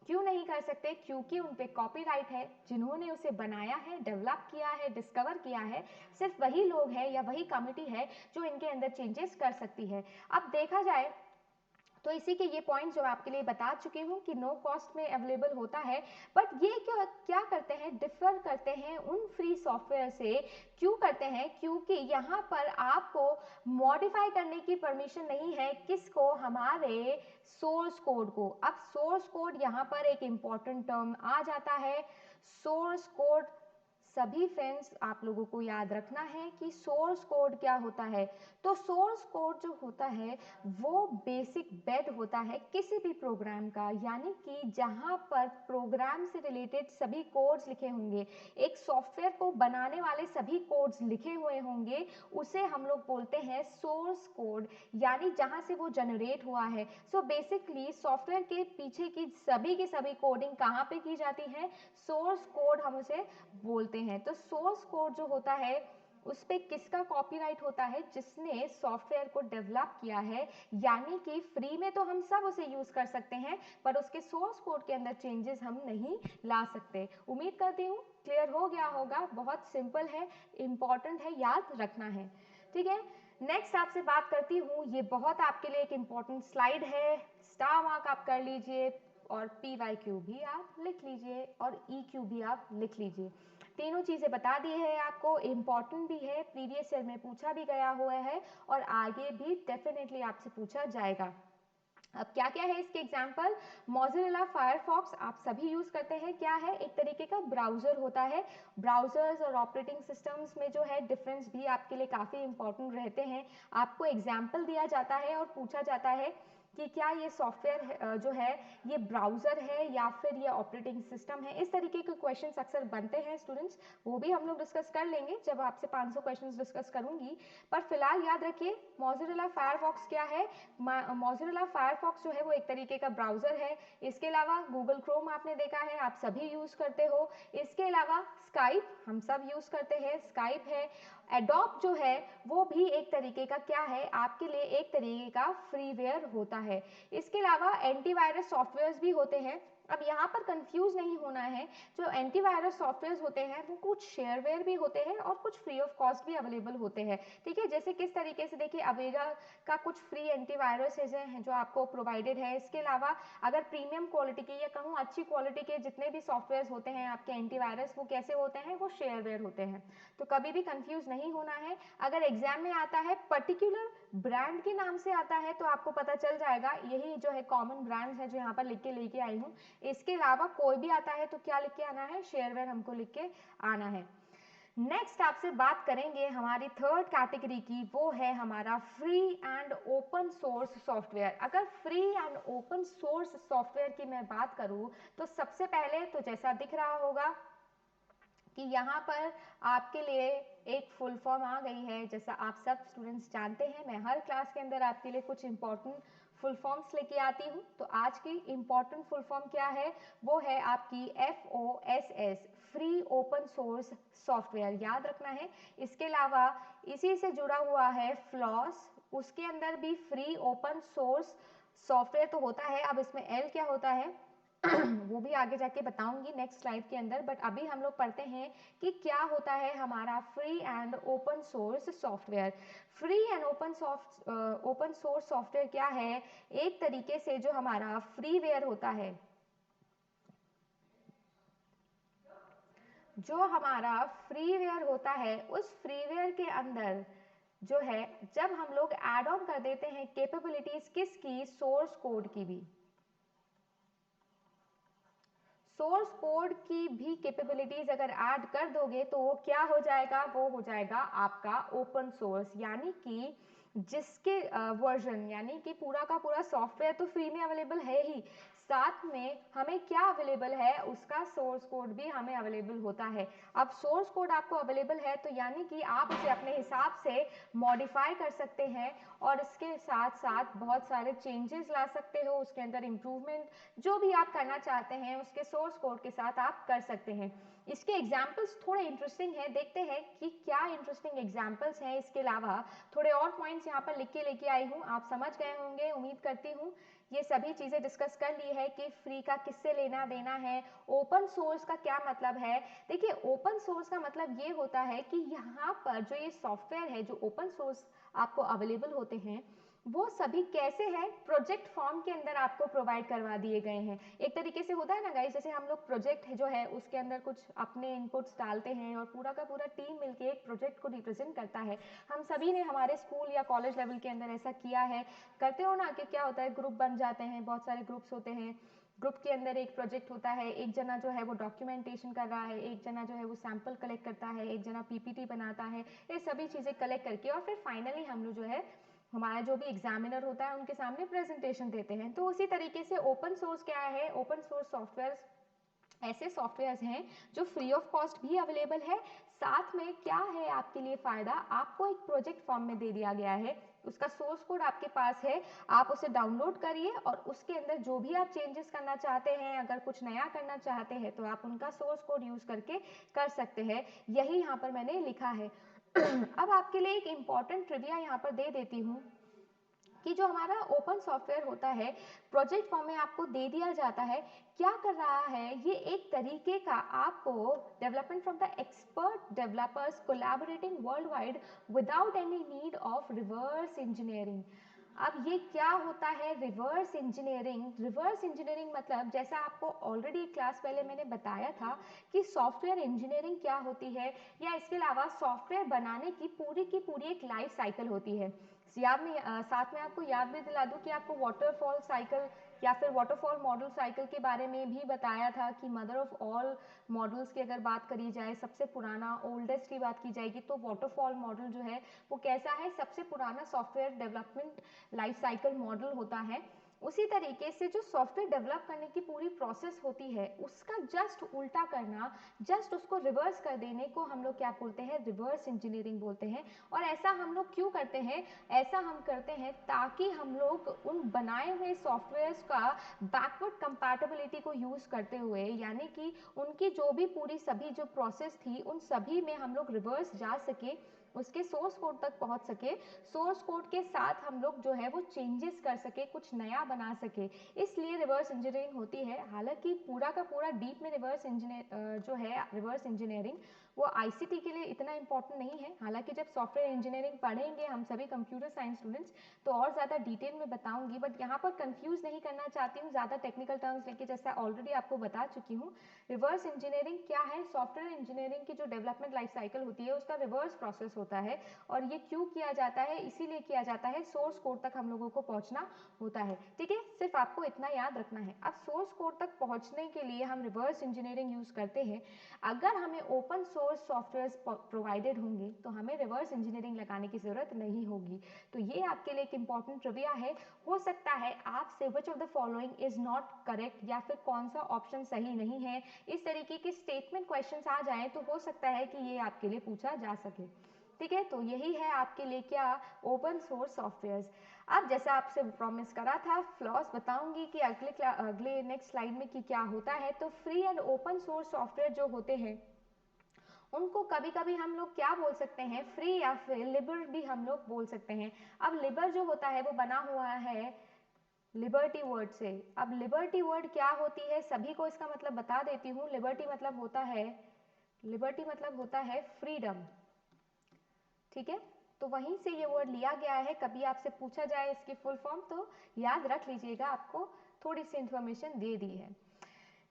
क्यों नहीं कर सकते? क्योंकि उन पे कॉपीराइट है। जिन्होंने उसे बनाया है, डेवलप किया है, डिस्कवर किया है, सिर्फ वही लोग हैं या वही कमिटी है जो इनके अंदर चेंजेस कर सकती है। अब देखा जाए तो इसी के ये पॉइंट जो आपके लिए बता चुकी हूँ कि नो कॉस्ट में अवेलेबल होता है, बट ये क्या क्या करते हैं, डिफर करते हैं उन फ्री सॉफ्टवेयर से। क्यों करते हैं? क्योंकि यहाँ पर आपको मॉडिफाई करने की परमिशन नहीं है, किसको? हमारे सोर्स कोड को। अब सोर्स कोड यहाँ पर एक इम्पॉर्टेंट टर्म आ जाता है, सोर्स कोड। सभी फ्रेंड्स आप लोगों को याद रखना है कि सोर्स कोड क्या होता है। तो सोर्स कोड जो होता है वो बेसिक बेड होता है किसी भी प्रोग्राम का, यानी कि जहां पर प्रोग्राम से रिलेटेड सभी कोड्स लिखे होंगे, एक सॉफ्टवेयर को बनाने वाले सभी कोड्स लिखे हुए होंगे, उसे हम लोग बोलते हैं सोर्स कोड, यानी जहां से वो जनरेट हुआ है। सो बेसिकली सॉफ्टवेयर के पीछे की सभी कोडिंग कहाँ पे की जाती है? सोर्स कोड हम उसे बोलते हैं। तो सोर्स कोड जो होता है उस पे किसका कॉपीराइट होता है? जिसने सॉफ्टवेयर को डेवलप किया है, यानी कि फ्री में तो हम सब उसे यूज कर सकते हैं, पर उसके सोर्स कोड के अंदर चेंजेस हम नहीं ला सकते। उम्मीद करती हूँ क्लियर हो गया होगा। बहुत सिंपल है, इंपॉर्टेंट है, याद रखना है, ठीक है। नेक्स्ट आपसे बात करती हूँ, ये बहुत आपके लिए एक इम्पॉर्टेंट स्लाइड है, स्टार मार्क आप कर लीजिए और PYQ भी आप लिख लीजिए और EQ भी आप लिख लीजिए। तीनों चीज़ें बता दी है आपको, इम्पॉर्टेंट भी है, प्रीवियस ईयर में पूछा भी गया हुआ है और आगे भी डेफिनेटली आपसे पूछा जाएगा। अब क्या क्या है इसके एग्जाम्पल, मोज़रेला फायरफॉक्स आप सभी यूज़ करते हैं, क्या है, एक तरीके का ब्राउज़र होता है। ब्राउज़र्स और ऑपरेटिंग सिस्टम्स में जो है डिफरेंस भी आपके लिए काफ़ी इंपॉर्टेंट रहते हैं। आपको एग्जाम्पल दिया जाता है और पूछा जाता है कि क्या ये सॉफ्टवेयर जो है ये ब्राउज़र है या फिर ये ऑपरेटिंग सिस्टम है। इस तरीके के क्वेश्चंस अक्सर बनते हैं स्टूडेंट्स, वो भी हम लोग डिस्कस कर लेंगे जब आपसे 500 क्वेश्चंस डिस्कस करूंगी। पर फिलहाल याद रखिए मोज़रेला फायरफॉक्स क्या है। मोज़रेला फायरफॉक्स जो है वो एक तरीके का ब्राउज़र है। इसके अलावा गूगल क्रोम आपने देखा है, आप सभी यूज़ करते हो। इसके अलावा स्काइप हम सब यूज़ करते हैं, स्काइप है। एडोब जो है वो भी एक तरीके का क्या है, आपके लिए एक तरीके का फ्रीवेयर होता है। इसके अलावा एंटीवायरस सॉफ्टवेयर्स भी होते हैं। अब यहाँ पर कंफ्यूज नहीं होना है, जो एंटीवायरस सॉफ्टवेयर्स होते हैं वो कुछ शेयरवेयर भी होते हैं और कुछ फ्री ऑफ कॉस्ट भी अवेलेबल होते हैं। ठीक है, जैसे किस तरीके से देखिए, अवेरा का कुछ फ्री एंटीवायरस है जो आपको प्रोवाइडेड है। इसके अलावा अगर प्रीमियम क्वालिटी के या कहूँ अच्छी क्वालिटी के जितने भी सॉफ्टवेयर होते हैं आपके एंटीवायरस, वो कैसे होते हैं, वो शेयरवेयर होते हैं। तो कभी भी कंफ्यूज नहीं होना है। अगर एग्जाम में आता है पर्टिकुलर ब्रांड के नाम से आता है तो आपको पता चल जाएगा, यही जो है कॉमन ब्रांड्स है जो यहाँ पर लिख के लेके आई हूँ। इसके अलावा कोई भी आता है तो क्या लिख के आना है, शेयरवेयर हमको लिख के आना है। नेक्स्ट आपसे बात करेंगे हमारी थर्ड कैटेगरी की, वो है हमारा free and open source software. अगर free and open source software की मैं बात करूँ तो सबसे पहले तो जैसा दिख रहा होगा कि यहाँ पर आपके लिए एक फुल फॉर्म आ गई है। जैसा आप सब स्टूडेंट्स जानते हैं, मैं हर क्लास के अंदर आपके लिए कुछ इंपॉर्टेंट फुल फॉर्म्स लेके आती हूँ। तो आज की इंपॉर्टेंट फुल फॉर्म क्या है, वो है आपकी FOSS, free open source software, याद रखना है। इसके अलावा इसी से जुड़ा हुआ है फ्लॉस, उसके अंदर भी फ्री ओपन सोर्स सॉफ्टवेयर तो होता है। अब इसमें L क्या होता है वो भी आगे जाके बताऊंगी नेक्स्ट स्लाइड के अंदर, बट अभी हम लोग पढ़ते हैं कि क्या होता है हमारा free and open source software. Free and open source software क्या है, एक तरीके से जो हमारा फ्रीवेयर होता है, जो हमारा फ्रीवेयर होता है उस फ्रीवेयर के अंदर जो है जब हम लोग ऐड ऑन कर देते हैं कैपेबिलिटीज किसकी, सोर्स कोड की भी, सोर्स कोड की भी कैपेबिलिटीज अगर ऐड कर दोगे तो वो क्या हो जाएगा, वो हो जाएगा आपका ओपन सोर्स। यानी कि जिसके वर्जन, यानी कि पूरा का पूरा सॉफ्टवेयर तो फ्री में अवेलेबल है ही, साथ में हमें क्या अवेलेबल है, उसका सोर्स कोड भी हमें अवेलेबल होता है। अब सोर्स कोड आपको अवेलेबल है तो यानी कि आप उसे अपने हिसाब से मॉडिफाई कर सकते हैं और इसके साथ साथ बहुत सारे चेंजेस ला सकते हो, उसके अंदर इम्प्रूवमेंट जो भी आप करना चाहते हैं उसके सोर्स कोड के साथ आप कर सकते हैं। इसके एग्जाम्पल्स थोड़े इंटरेस्टिंग हैं, देखते हैं कि क्या इंटरेस्टिंग एग्जाम्पल्स हैं। इसके अलावा थोड़े और पॉइंट्स यहाँ पर लिख के लेके आई हूँ, आप समझ गए होंगे उम्मीद करती हूँ। ये सभी चीज़ें डिस्कस कर ली है कि फ्री का किससे लेना देना है, ओपन सोर्स का क्या मतलब है। देखिए ओपन सोर्स का मतलब ये होता है कि यहाँ पर जो ये सॉफ्टवेयर है, जो ओपन सोर्स आपको अवेलेबल होते हैं, वो सभी कैसे है, प्रोजेक्ट फॉर्म के अंदर आपको प्रोवाइड करवा दिए गए हैं। एक तरीके से होता है ना गाइस, जैसे हम लोग प्रोजेक्ट जो है उसके अंदर कुछ अपने इनपुट्स डालते हैं और पूरा का पूरा टीम मिलके एक प्रोजेक्ट को रिप्रेजेंट करता है। हम सभी ने हमारे स्कूल या कॉलेज लेवल के अंदर ऐसा किया है, करते हो ना, कि क्या होता है, ग्रुप बन जाते हैं, बहुत सारे ग्रुप्स होते हैं, ग्रुप के अंदर एक प्रोजेक्ट होता है, एक जना जो है वो डॉक्यूमेंटेशन कर रहा है, एक जना जो है वो सैंपल कलेक्ट करता है, एक जना PPT बनाता है, ये सभी चीज़ें कलेक्ट करके और फिर फाइनली हम लोग जो है हमारा जो भी एग्जामिनर होता है उनके सामने प्रेजेंटेशन देते हैं। तो उसी तरीके से ओपन सोर्स क्या है, ओपन सोर्स सॉफ्टवेयर ऐसे सॉफ्टवेयर्स हैं जो फ्री ऑफ कॉस्ट भी अवेलेबल है। साथ में क्या है आपके लिए फ़ायदा, आपको एक प्रोजेक्ट फॉर्म में दे दिया गया है, उसका सोर्स कोड आपके पास है, आप उसे डाउनलोड करिए और उसके अंदर जो भी आप चेंजेस करना चाहते हैं, अगर कुछ नया करना चाहते हैं तो आप उनका सोर्स कोड यूज़ करके कर सकते हैं। यही यहाँ पर मैंने लिखा है। अब आपके लिए एक इम्पॉर्टेंट ट्रिविया यहाँ पर दे देती हूँ कि जो हमारा ओपन सॉफ्टवेयर होता है प्रोजेक्ट फॉर्म में आपको दे दिया जाता है, क्या कर रहा है, ये एक तरीके का आपको development from the expert developers collaborating world wide without any need of reverse engineering. अब ये क्या होता है रिवर्स इंजीनियरिंग, रिवर्स इंजीनियरिंग मतलब जैसा आपको ऑलरेडी एक क्लास पहले मैंने बताया था कि सॉफ्टवेयर इंजीनियरिंग क्या होती है, या इसके अलावा सॉफ्टवेयर बनाने की पूरी एक लाइफ साइकिल होती है। साथ में आपको याद भी दिला दूं कि आपको वाटरफॉल साइकिल या फिर वाटरफॉल मॉडल साइकिल के बारे में भी बताया था कि मदर ऑफ ऑल मॉडल्स की अगर बात करी जाए, सबसे पुराना ओल्डेस्ट की बात की जाएगी, तो वाटरफॉल मॉडल जो है वो कैसा है, सबसे पुराना software development life cycle model होता है। उसी तरीके से जो सॉफ्टवेयर डेवलप करने की पूरी प्रोसेस होती है उसका जस्ट उल्टा करना, जस्ट उसको रिवर्स कर देने को हम लोग क्या बोलते हैं, रिवर्स इंजीनियरिंग बोलते हैं। और ऐसा हम लोग क्यों करते हैं, ऐसा हम करते हैं ताकि हम लोग उन बनाए हुए सॉफ्टवेयर्स का बैकवर्ड कंपैटिबिलिटी को यूज़ करते हुए, यानी कि उनकी जो भी पूरी सभी जो प्रोसेस थी उन सभी में हम लोग रिवर्स जा सके, उसके सोर्स कोड तक पहुंच सके, सोर्स कोड के साथ हम लोग जो है वो चेंजेस कर सके, कुछ नया बना सके, इसलिए रिवर्स इंजीनियरिंग होती है। हालांकि पूरा का पूरा डीप में रिवर्स इंजीनियर जो है रिवर्स इंजीनियरिंग वो आईसीटी के लिए इतना इंपॉर्टेंट नहीं है। हालांकि जब सॉफ्टवेयर इंजीनियरिंग पढ़ेंगे हम सभी कंप्यूटर साइंस स्टूडेंट्स तो और ज़्यादा डिटेल में बताऊंगी, बट यहाँ पर कंफ्यूज नहीं करना चाहती हूँ ज़्यादा टेक्निकल टर्म्स लेके, जैसा ऑलरेडी आपको बता चुकी हूँ। रिवर्स इंजीनियरिंग क्या है, सॉफ्टवेयर इंजीनियरिंग की जो डेवलपमेंट लाइफ साइकिल होती है उसका रिवर्स प्रोसेस होता है। और ये क्यों किया जाता है, इसीलिए किया जाता है सोर्स कोड तक हम लोगों को पहुंचना होता है। ठीक है, सिर्फ आपको इतना याद रखना है। अब सोर्स कोड तक पहुंचने के लिए हम रिवर्स इंजीनियरिंग यूज करते हैं। अगर हमें ओपन सोर्स सॉफ्टवेयर प्रोवाइडेड होंगे तो हमें रिवर्स इंजीनियरिंग लगाने की जरूरत नहीं होगी। तो ये आपके लिए एक इंपॉर्टेंट ट्रिविया है। हो सकता है आपसे विच of the following is not correct या फिर कौन सा ऑप्शन सही नहीं है, इस तरीके के स्टेटमेंट क्वेश्चंस आ जाएं तो हो सकता है कि ये आपके लिए पूछा जा सके। ठीक है, तो यही है आपके लिए क्या, ओपन सोर्स सॉफ्टवेयर्स। अब जैसा आपसे प्रॉमिस करा था, फ्लॉस बताऊंगी कि अगले नेक्स्ट स्लाइड में कि क्या होता है। तो free and open source software जो होते हैं उनको कभी कभी हम लोग क्या बोल सकते हैं, फ्री या फिर लिबर भी हम लोग बोल सकते हैं। अब लिबर जो होता है वो बना हुआ है लिबर्टी वर्ड से। अब लिबर्टी वर्ड क्या होती है, सभी को इसका मतलब बता देती हूँ। लिबर्टी मतलब होता है फ्रीडम। ठीक है, तो वहीं से ये वर्ड लिया गया है। कभी आपसे पूछा जाए इसकी फुल फॉर्म तो याद रख लीजिएगा, आपको थोड़ी सी इंफॉर्मेशन दे दी है।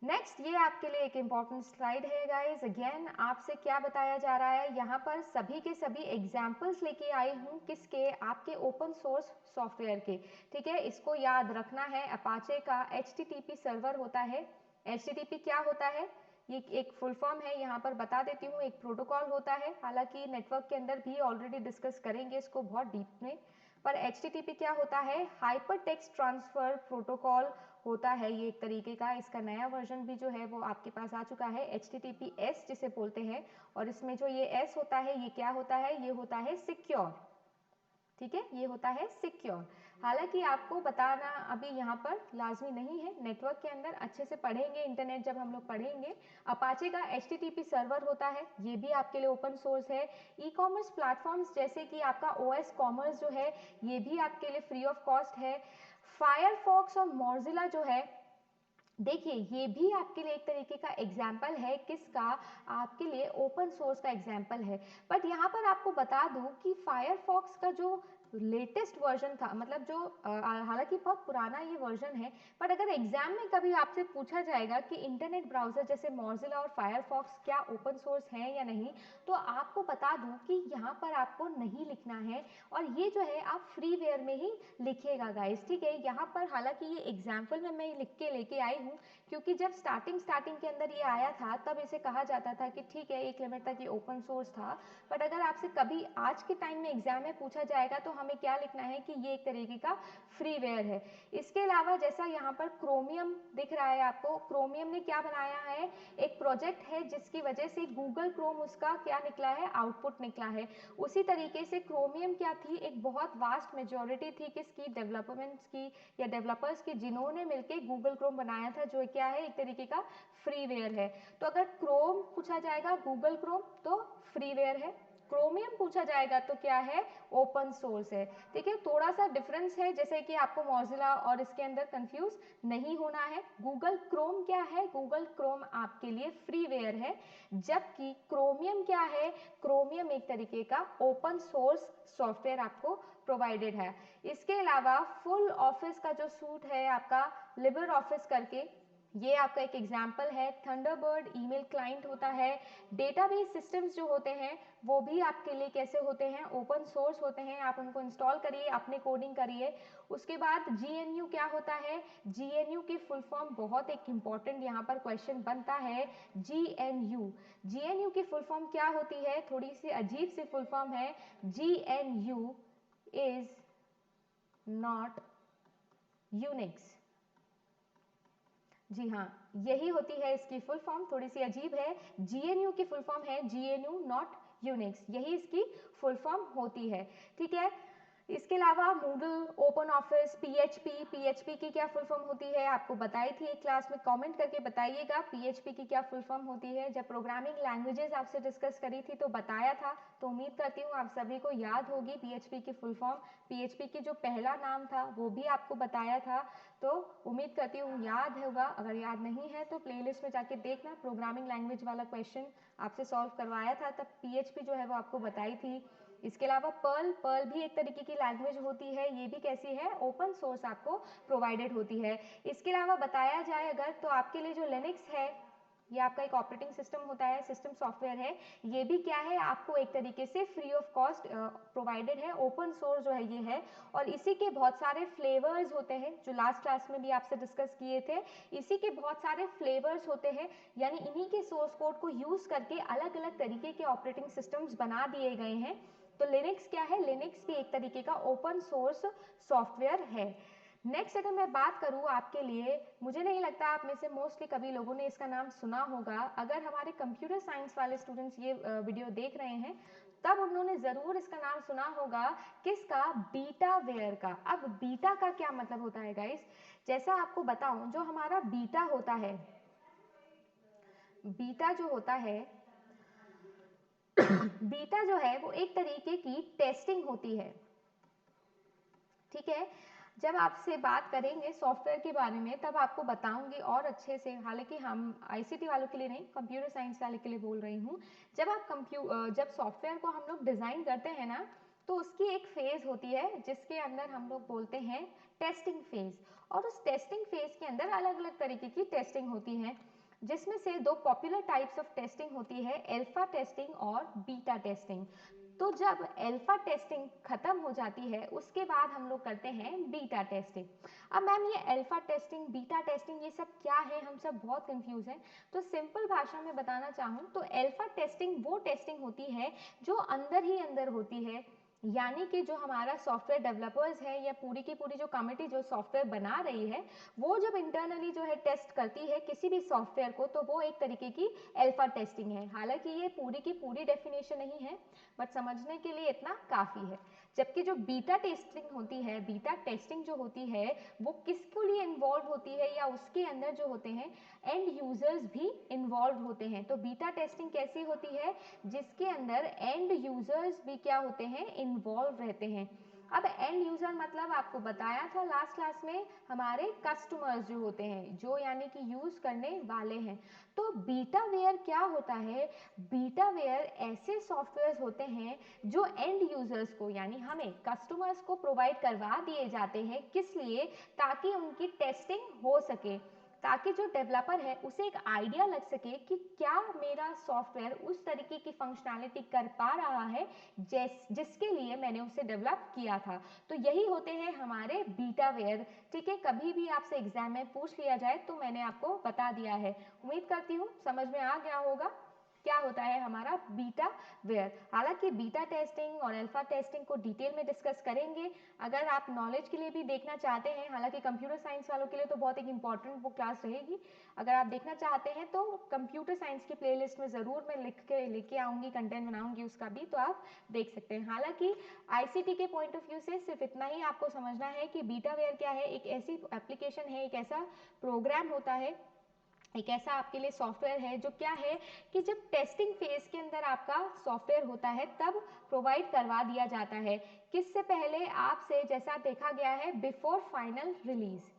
नेक्स्ट, ये आपके लिए एक इंपॉर्टेंट स्लाइड है गाइस। अगेन आपसे क्या बताया जा रहा है, यहाँ पर सभी के सभी एग्जाम्पल्स लेके आई हूँ, किसके, आपके ओपन सोर्स सॉफ्टवेयर के। ठीक है, इसको याद रखना है। अपाचे का HTTP सर्वर होता है। HTTP क्या होता है, ये एक फुल फॉर्म है, यहाँ पर बता देती हूँ। एक प्रोटोकॉल होता है, हालांकि नेटवर्क के अंदर भी ऑलरेडी डिस्कस करेंगे इसको बहुत डीप में। पर HTTP क्या होता है, हाइपर टेक्स्ट ट्रांसफर प्रोटोकॉल होता है ये एक तरीके का। इसका नया वर्जन भी जो है वो आपके पास आ चुका है, HTTPS जिसे बोलते हैं। और इसमें जो ये S होता है ये क्या होता है, ये होता है सिक्योर। ठीक है, ये होता है सिक्योर। हालांकि आपको बताना अभी यहाँ पर लाजमी नहीं है, नेटवर्क के अंदर अच्छे से पढ़ेंगे, इंटरनेट जब हम लोग पढ़ेंगे। अपाचे का HTTP सर्वर होता है, ये भी आपके लिए ओपन सोर्स है। ई कॉमर्स प्लेटफॉर्म्स जैसे कि आपका OS कॉमर्स जो है ये भी आपके लिए फ्री ऑफ कॉस्ट है। फायरफॉक्स और मोजिला जो है, देखिए ये भी आपके लिए एक तरीके का एग्जाम्पल है, किसका, आपके लिए ओपन सोर्स का एग्जाम्पल है। बट यहाँ पर आपको बता दूं कि फायरफॉक्स का जो लेटेस्ट वर्जन था, मतलब जो हालांकि बहुत पुराना ये वर्जन है, बट अगर एग्जाम में कभी आपसे पूछा जाएगा कि इंटरनेट ब्राउजर जैसे मोजिला और फायरफॉक्स क्या ओपन सोर्स है या नहीं, तो आपको बता दूं कि यहाँ पर आपको नहीं लिखना है, और ये जो है आप फ्रीवेयर में ही लिखिएगा गाइस। ठीक है, यहाँ पर हालांकि ये एग्जाम्पल में मैं लिख के लेके आई हूँ, क्योंकि जब स्टार्टिंग के अंदर ये आया था तब इसे कहा जाता था कि ठीक है एक लिमिट तक ये ओपन सोर्स था। बट अगर आपसे कभी आज के टाइम में एग्जाम में पूछा जाएगा तो हमें क्या लिखना है कि ये एक तरीके का फ्रीवेयर है। इसके अलावा जैसा यहाँ पर क्रोमियम दिख रहा है आपको, क्रोमियम ने क्या बनाया है, एक प्रोजेक्ट है जिसकी वजह से गूगल क्रोम उसका क्या निकला है, आउटपुट निकला है। उसी तरीके से क्रोमियम क्या थी, एक बहुत वास्ट मेजोरिटी थी किसकी, डेवलपमेंट्स की या डेवलपर्स की, जिन्होंने मिलकर गूगल क्रोम बनाया था, जो क्या है एक तरीके का फ्रीवेयर है। तो अगर क्रोम पूछा जाएगा, गूगल क्रोम तो फ्रीवेयर है, क्रोमियम पूछा जाएगा तो क्या है, ओपन सोर्स है। ठीक है, थोड़ा सा डिफरेंस है, जैसे कि आपको मोजिला और इसके अंदर कंफ्यूज नहीं होना है। गूगल क्रोम क्या है, गूगल क्रोम आपके लिए फ्रीवेयर है, जबकि क्रोमियम क्या है, क्रोमियम एक तरीके का ओपन सोर्स सॉफ्टवेयर आपको प्रोवाइडेड है। इसके अलावा फुल ऑफिस का जो सूट है आपका लिबर ऑफिस करके, ये आपका एक एग्जाम्पल है। थंडरबर्ड ईमेल क्लाइंट होता है। डेटाबेस सिस्टम्स जो होते हैं वो भी आपके लिए कैसे होते हैं, ओपन सोर्स होते हैं, आप उनको इंस्टॉल करिए, अपने कोडिंग करिए। उसके बाद GNU क्या होता है, GNU की फुल फॉर्म बहुत एक इम्पॉर्टेंट यहाँ पर क्वेश्चन बनता है। GNU की फुल फॉर्म क्या होती है, थोड़ी सी अजीब सी फुल फॉर्म है। GNU is not Unix. जी हाँ, यही होती है इसकी फुल फॉर्म, थोड़ी सी अजीब है। GNU की फुल फॉर्म है GNU नॉट यूनिक्स, यही इसकी फुल फॉर्म होती है। ठीक है, इसके अलावा मूडल, ओपन ऑफिस, PHP की क्या फुल फॉर्म होती है आपको बताई थी एक क्लास में, कमेंट करके बताइएगा PHP की क्या फुल फॉर्म होती है। जब प्रोग्रामिंग लैंग्वेजेस आपसे डिस्कस करी थी तो बताया था, तो उम्मीद करती हूँ आप सभी को याद होगी PHP की फुल फॉर्म। PHP की जो पहला नाम था वो भी आपको बताया था, तो उम्मीद करती हूँ याद होगा। अगर याद नहीं है तो प्लेलिस्ट में जाके देखना, प्रोग्रामिंग लैंग्वेज वाला क्वेश्चन आपसे सॉल्व करवाया था, तब PHP जो है वो आपको बताई थी। इसके अलावा पर्ल भी एक तरीके की लैंग्वेज होती है, ये भी कैसी है, ओपन सोर्स आपको प्रोवाइडेड होती है। इसके अलावा बताया जाए अगर तो आपके लिए जो लिनक्स है, ये आपका एक ऑपरेटिंग सिस्टम होता है, सिस्टम सॉफ्टवेयर है, ये भी क्या है, आपको एक तरीके से फ्री ऑफ कॉस्ट प्रोवाइडेड है, ओपन सोर्स जो है ये है। और इसी के बहुत सारे फ्लेवर्स होते हैं, जो लास्ट क्लास में भी आपसे डिस्कस किए थे, इसी के बहुत सारे फ्लेवर्स होते हैं, यानी इन्हीं के सोर्स कोड को यूज करके अलग अलग तरीके के ऑपरेटिंग सिस्टम्स बना दिए गए हैं। तो लिनक्स क्या है, लिनक्स भी एक तरीके का ओपन सोर्स सॉफ्टवेयर है। नेक्स्ट अगर मैं बात करूँ आपके लिए, मुझे नहीं लगता आप में से मोस्टली कभी लोगों ने इसका नाम सुना होगा। अगर हमारे कंप्यूटर साइंस वाले स्टूडेंट्स ये वीडियो देख रहे हैं तब उन्होंने ज़रूर इसका नाम सुना होगा, किसका, बीटावेयर का। अब बीटा का क्या मतलब होता है गाइस, जैसा आपको बताऊं, जो हमारा बीटा होता है, बीटा जो होता है बीटा जो है वो एक तरीके की टेस्टिंग होती है। ठीक है, जब आपसे बात करेंगे सॉफ्टवेयर के बारे में तब आपको बताऊंगी और अच्छे से, हालांकि हम ICT वालों के लिए नहीं, कंप्यूटर साइंस वाले के लिए बोल रही हूँ। जब सॉफ्टवेयर को हम लोग डिज़ाइन करते हैं ना, तो उसकी एक फेज़ होती है जिसके अंदर हम लोग बोलते हैं टेस्टिंग फेज़। और उस टेस्टिंग फेज़ के अंदर अलग अलग तरीके की टेस्टिंग होती है, जिसमें से दो पॉपुलर टाइप्स ऑफ टेस्टिंग होती है, अल्फा टेस्टिंग और बीटा टेस्टिंग। तो जब अल्फा टेस्टिंग खत्म हो जाती है उसके बाद हम लोग करते हैं बीटा टेस्टिंग। अब मैम ये अल्फा टेस्टिंग, बीटा टेस्टिंग, ये सब क्या है, हम सब बहुत कंफ्यूज हैं। तो सिंपल भाषा में बताना चाहूँ तो अल्फा टेस्टिंग वो टेस्टिंग होती है जो अंदर ही अंदर होती है, यानी कि जो हमारा सॉफ्टवेयर डेवलपर्स है या पूरी की पूरी जो कमिटी जो सॉफ्टवेयर बना रही है, वो जब इंटरनली जो है टेस्ट करती है किसी भी सॉफ्टवेयर को, तो वो एक तरीके की अल्फा टेस्टिंग है। हालांकि ये पूरी की पूरी डेफिनेशन नहीं है, बट समझने के लिए इतना काफ़ी है। जबकि जो बीटा टेस्टिंग होती है, बीटा टेस्टिंग जो होती है वो किसके लिए इन्वॉल्व होती है, या उसके अंदर जो होते हैं एंड यूजर्स भी इन्वॉल्व होते हैं। तो बीटा टेस्टिंग कैसी होती है, जिसके अंदर एंड यूजर्स भी क्या होते हैं, इन्वॉल्व रहते हैं। अब एंड यूजर मतलब आपको बताया था लास्ट क्लास में, हमारे कस्टमर्स जो होते हैं, जो यानी कि यूज करने वाले हैं। तो बीटावेयर क्या होता है, बीटावेयर ऐसे सॉफ्टवेयर होते हैं जो एंड यूजर्स को, यानी हमें कस्टमर्स को प्रोवाइड करवा दिए जाते हैं, किस लिए, ताकि उनकी टेस्टिंग हो सके, ताकि जो डेवलपर है उसे एक आइडिया लग सके कि क्या मेरा सॉफ्टवेयर उस तरीके की फंक्शनैलिटी कर पा रहा है जिसके लिए मैंने उसे डेवलप किया था। तो यही होते हैं हमारे बीटावेयर। ठीक है, कभी भी आपसे एग्जाम में पूछ लिया जाए तो मैंने आपको बता दिया है। उम्मीद करती हूँ समझ में आ गया होगा क्या होता है हमारा बीटा वेयर। हालांकि बीटा टेस्टिंग और अल्फा टेस्टिंग को डिटेल में डिस्कस करेंगे, अगर आप नॉलेज के लिए भी देखना चाहते हैं। हालांकि कंप्यूटर साइंस वालों के लिए तो बहुत एक इंपॉर्टेंट वो क्लास रहेगी, अगर आप देखना चाहते हैं तो कंप्यूटर साइंस की प्लेलिस्ट में ज़रूर मैं लिख के लेके आऊँगी, कंटेंट बनाऊँगी उसका भी, तो आप देख सकते हैं। हालांकि ICT के पॉइंट ऑफ व्यू से सिर्फ इतना ही आपको समझना है कि बीटा वेयर क्या है, एक ऐसी एप्लीकेशन है, एक ऐसा प्रोग्राम होता है, एक ऐसा आपके लिए सॉफ्टवेयर है जो क्या है कि जब टेस्टिंग फेज के अंदर आपका सॉफ्टवेयर होता है तब प्रोवाइड करवा दिया जाता है। किससे पहले, आपसे, जैसा देखा गया है बिफोर फाइनल रिलीज।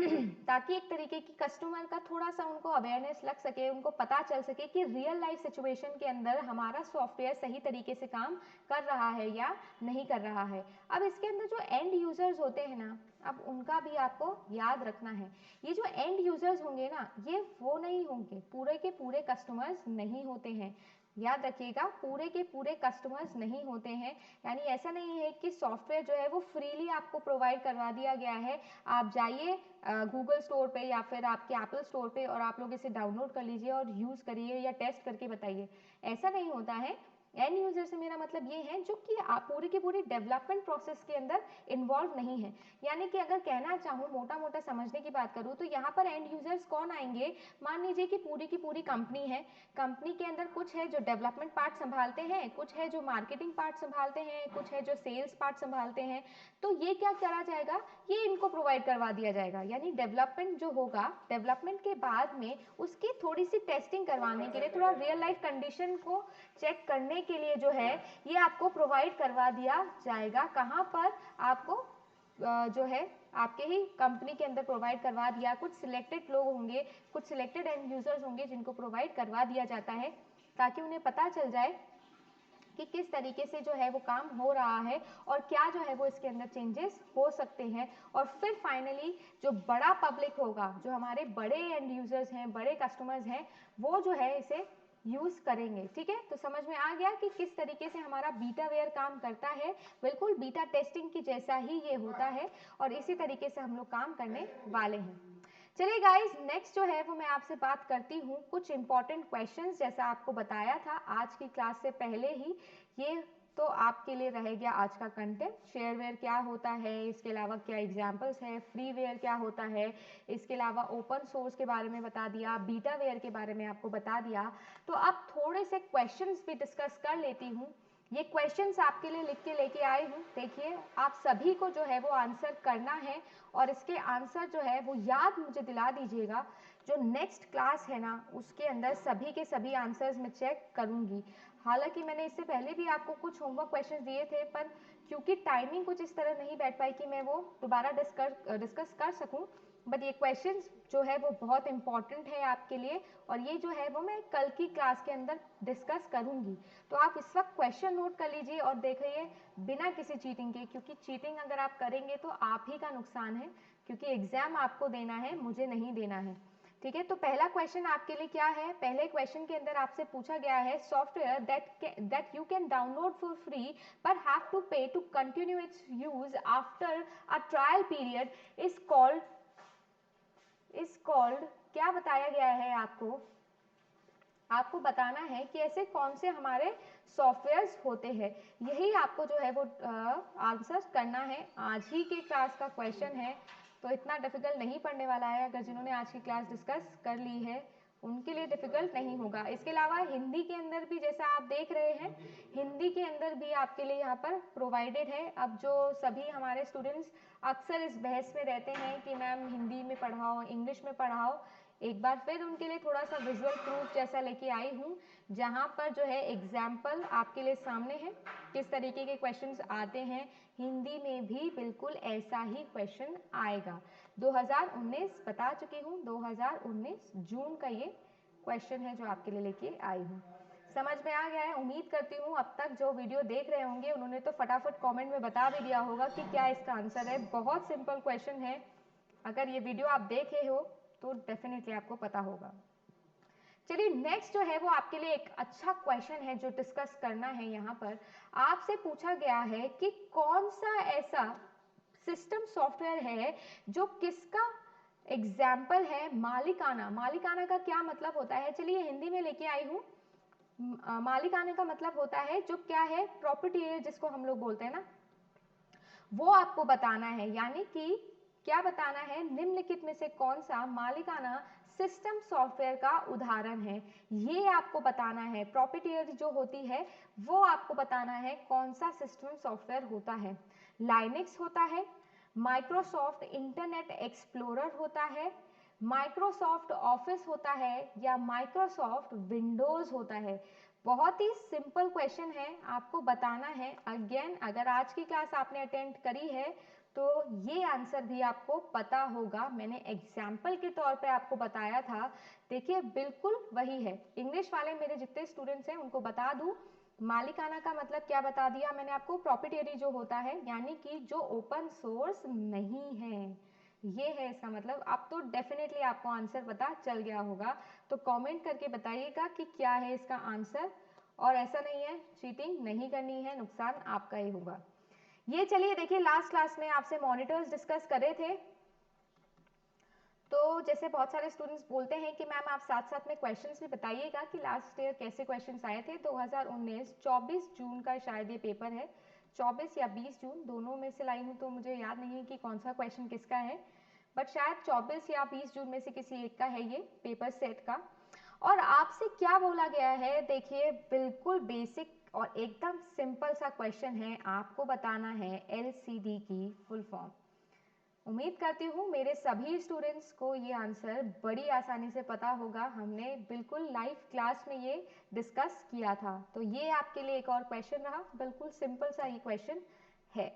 ताकि एक तरीके की कस्टमर का थोड़ा सा उनको अवेयरनेस लग सके, उनको पता चल सके कि रियल लाइफ सिचुएशन के अंदर हमारा सॉफ्टवेयर सही तरीके से काम कर रहा है या नहीं कर रहा है। अब इसके अंदर जो एंड यूजर्स होते हैं ना, अब उनका भी आपको याद रखना है। ये जो एंड यूजर्स होंगे ना, ये वो नहीं होंगे, पूरे के पूरे कस्टमर्स नहीं होते हैं। याद रखिएगा, पूरे के पूरे कस्टमर्स नहीं होते हैं। यानी ऐसा नहीं है कि सॉफ्टवेयर जो है वो फ्रीली आपको प्रोवाइड करवा दिया गया है, आप जाइए गूगल स्टोर पे या फिर आपके एप्पल स्टोर पे और आप लोग इसे डाउनलोड कर लीजिए और यूज़ करिए या टेस्ट करके बताइए। ऐसा नहीं होता है। एंड यूजर से मेरा मतलब ये है जो कि आप पूरी की पूरी डेवलपमेंट प्रोसेस के अंदर इन्वॉल्व नहीं है। यानी कि अगर कहना चाहूँ, मोटा मोटा समझने की बात करूँ, तो यहाँ पर एंड यूजर्स कौन आएंगे? मान लीजिए कि पूरी की पूरी कंपनी है, कंपनी के अंदर कुछ है जो डेवलपमेंट पार्ट संभालते हैं, कुछ है जो मार्केटिंग पार्ट संभालते हैं, कुछ है जो सेल्स पार्ट संभालते हैं। तो ये क्या करा जाएगा? ये इनको प्रोवाइड करवा दिया जाएगा। यानी डेवलपमेंट जो होगा, डेवलपमेंट के बाद में उसकी थोड़ी सी टेस्टिंग करवाने के लिए, थोड़ा रियल लाइफ कंडीशन को चेक करने के लिए जो है ये आपको प्रोवाइड करवा दिया जाएगा। कहाँ पर? आपको जो है आपके ही कंपनी के अंदर प्रोवाइड करवा दिया। कुछ सिलेक्टेड लोग होंगे, कुछ सिलेक्टेड एंड यूजर्स होंगे जिनको प्रोवाइड करवा दिया जाता है, ताकि उन्हें पता चल जाए कि किस तरीके से जो है वो काम हो रहा है और क्या जो है वो इसके अंदर चेंजेस हो सकते हैं। और फिर फाइनली जो बड़ा पब्लिक होगा, जो हमारे बड़े एंड यूजर्स हैं, बड़े कस्टमर्स हैं, वो जो है इसे यूज करेंगे। ठीक है, तो समझ में आ गया कि किस तरीके से हमारा बीटावेयर काम करता है। बिल्कुल बीटा टेस्टिंग की जैसा ही ये होता है और इसी तरीके से हम लोग काम करने वाले हैं। चलिए गाइज, नेक्स्ट जो है वो मैं आपसे बात करती हूँ कुछ इंपॉर्टेंट क्वेश्चंस। जैसा आपको बताया था आज की क्लास से पहले ही, ये तो आपके लिए रह गया आज का कंटेंट। शेयरवेयर क्या होता है, इसके अलावा क्या एग्जांपल्स है, फ्रीवेयर क्या होता है, इसके अलावा ओपन सोर्स के बारे में बता दिया, बीटावेयर के बारे में आपको बता दिया। तो अब थोड़े से क्वेश्चंस भी डिस्कस कर लेती हूँ। ये क्वेश्चंस आपके लिए लिख के लेके आई हूँ। देखिए, आप सभी को जो है वो आंसर करना है और इसके आंसर जो है वो याद मुझे दिला दीजिएगा। जो नेक्स्ट क्लास है ना, उसके अंदर सभी के सभी आंसर्स मैं चेक करूँगी। हालांकि मैंने इससे पहले भी आपको कुछ होमवर्क क्वेश्चंस दिए थे, पर क्योंकि टाइमिंग कुछ इस तरह नहीं बैठ पाई कि मैं वो दोबारा डिस्कस कर सकूँ। बट ये क्वेश्चंस जो है वो बहुत इंपॉर्टेंट है आपके लिए और ये जो है वो मैं कल की क्लास के अंदर डिस्कस करूँगी। तो आप इस वक्त क्वेश्चन नोट कर लीजिए और देखिए बिना किसी चीटिंग के, क्योंकि चीटिंग अगर आप करेंगे तो आप ही का नुकसान है, क्योंकि एग्जाम आपको देना है, मुझे नहीं देना है। ठीक है, तो पहला क्वेश्चन आपके लिए क्या है? पहले क्वेश्चन के अंदर आपसे पूछा गया है, software that you can download for free पर have to pay to continue its use after a trial period is called. क्या बताया गया है आपको? आपको बताना है कि ऐसे कौन से हमारे सॉफ्टवेयर्स होते हैं। यही आपको जो है वो आंसर करना है। आज ही के क्लास का क्वेश्चन है, तो इतना डिफिकल्ट नहीं पड़ने वाला है। अगर जिन्होंने आज की क्लास डिस्कस कर ली है उनके लिए डिफिकल्ट नहीं होगा। इसके अलावा हिंदी के अंदर भी, जैसा आप देख रहे हैं, हिंदी के अंदर भी आपके लिए यहाँ पर प्रोवाइडेड है। अब जो सभी हमारे स्टूडेंट्स अक्सर इस बहस में रहते हैं कि मैम हिंदी में पढ़ाओ, इंग्लिश में पढ़ाओ, एक बार फिर उनके लिए थोड़ा सा विजुअल प्रूफ जैसा लेके आई हूँ, जहाँ पर जो है एग्जाम्पल आपके लिए सामने है, किस तरीके के क्वेश्चंस आते हैं। हिंदी में भी बिल्कुल ऐसा ही क्वेश्चन आएगा। 2019 बता चुकी हूँ, 2019 जून का ये क्वेश्चन है जो आपके लिए लेके आई हूँ। समझ में आ गया है? उम्मीद करती हूँ अब तक जो वीडियो देख रहे होंगे उन्होंने तो फटाफट कमेंट में बता भी दिया होगा कि क्या इसका आंसर है। बहुत सिंपल क्वेश्चन है, अगर ये वीडियो आप देखे हो तो डेफिनेटली आपको पता होगा। चलिए, नेक्स्ट जो है वो आपके लिए एक अच्छा क्वेश्चन है जो डिस्कस करना है। यहाँ पर आपसे पूछा गया है कि कौन सा ऐसा सिस्टम सॉफ्टवेयर है जो किसका एग्जाम्पल है मालिकाना। मालिकाना का क्या मतलब होता है? चलिए हिंदी में लेके आई हूँ। मालिकाना का मतलब होता है जो क्या है, प्रॉपर्टी जिसको हम लोग बोलते हैं ना, वो आपको बताना है। यानी कि क्या बताना है? निम्नलिखित में से कौन सा मालिकाना सिस्टम सॉफ्टवेयर का उदाहरण है, ये आपको बताना है। प्रॉपर्टी जो होती है वो आपको बताना है कौन सा सिस्टम सॉफ्टवेयर होता है। लाइनेक्स होता है, माइक्रोसॉफ्ट इंटरनेट एक्सप्लोरर होता है, माइक्रोसॉफ्ट ऑफिस होता है, या माइक्रोसॉफ्ट विंडोज होता है। बहुत ही सिंपल क्वेश्चन है, आपको बताना है। अगेन, अगर आज की क्लास आपने अटेंड करी है तो ये आंसर भी आपको पता होगा, मैंने एग्जाम्पल के तौर पे आपको बताया था। देखिए बिल्कुल वही है। इंग्लिश वाले मेरे जितने स्टूडेंट्स हैं उनको बता दूं, मालिकाना का मतलब क्या बता दिया मैंने आपको, प्रॉप्रिएटरी जो होता है, यानी कि जो ओपन सोर्स नहीं है, ये है इसका मतलब। अब तो डेफिनेटली आपको आंसर पता चल गया होगा, तो कमेंट करके बताइएगा कि क्या है इसका आंसर। और ऐसा नहीं है, चीटिंग नहीं करनी है, नुकसान आपका ही होगा। ये चलिए देखिए, लास्ट क्लास में आपसे मॉनिटर्स डिस्कस कर रहे थे, तो जैसे बहुत सारे स्टूडेंट्स बोलते हैं कि मैम आप साथ साथ में क्वेश्चंस भी बताइएगा कि लास्ट ईयर कैसे क्वेश्चंस आए थे। 2019 24 जून का शायद ये पेपर है, 24 या 20 जून दोनों में से लाई हूँ, तो मुझे याद नहीं है कि कौन सा क्वेश्चन किसका है, बट शायद 24 या 20 जून में से किसी एक का है ये पेपर सेट का। और आपसे क्या बोला गया है, देखिए बिल्कुल बेसिक और एकदम सिंपल सा क्वेश्चन है, आपको बताना है एलसीडी की फुल फॉर्म। उम्मीद करती हूँ मेरे सभी स्टूडेंट्स को ये आंसर बड़ी आसानी से पता होगा, हमने बिल्कुल लाइव क्लास में ये डिस्कस किया था। तो ये आपके लिए एक और क्वेश्चन रहा, बिल्कुल सिंपल सा ये क्वेश्चन है।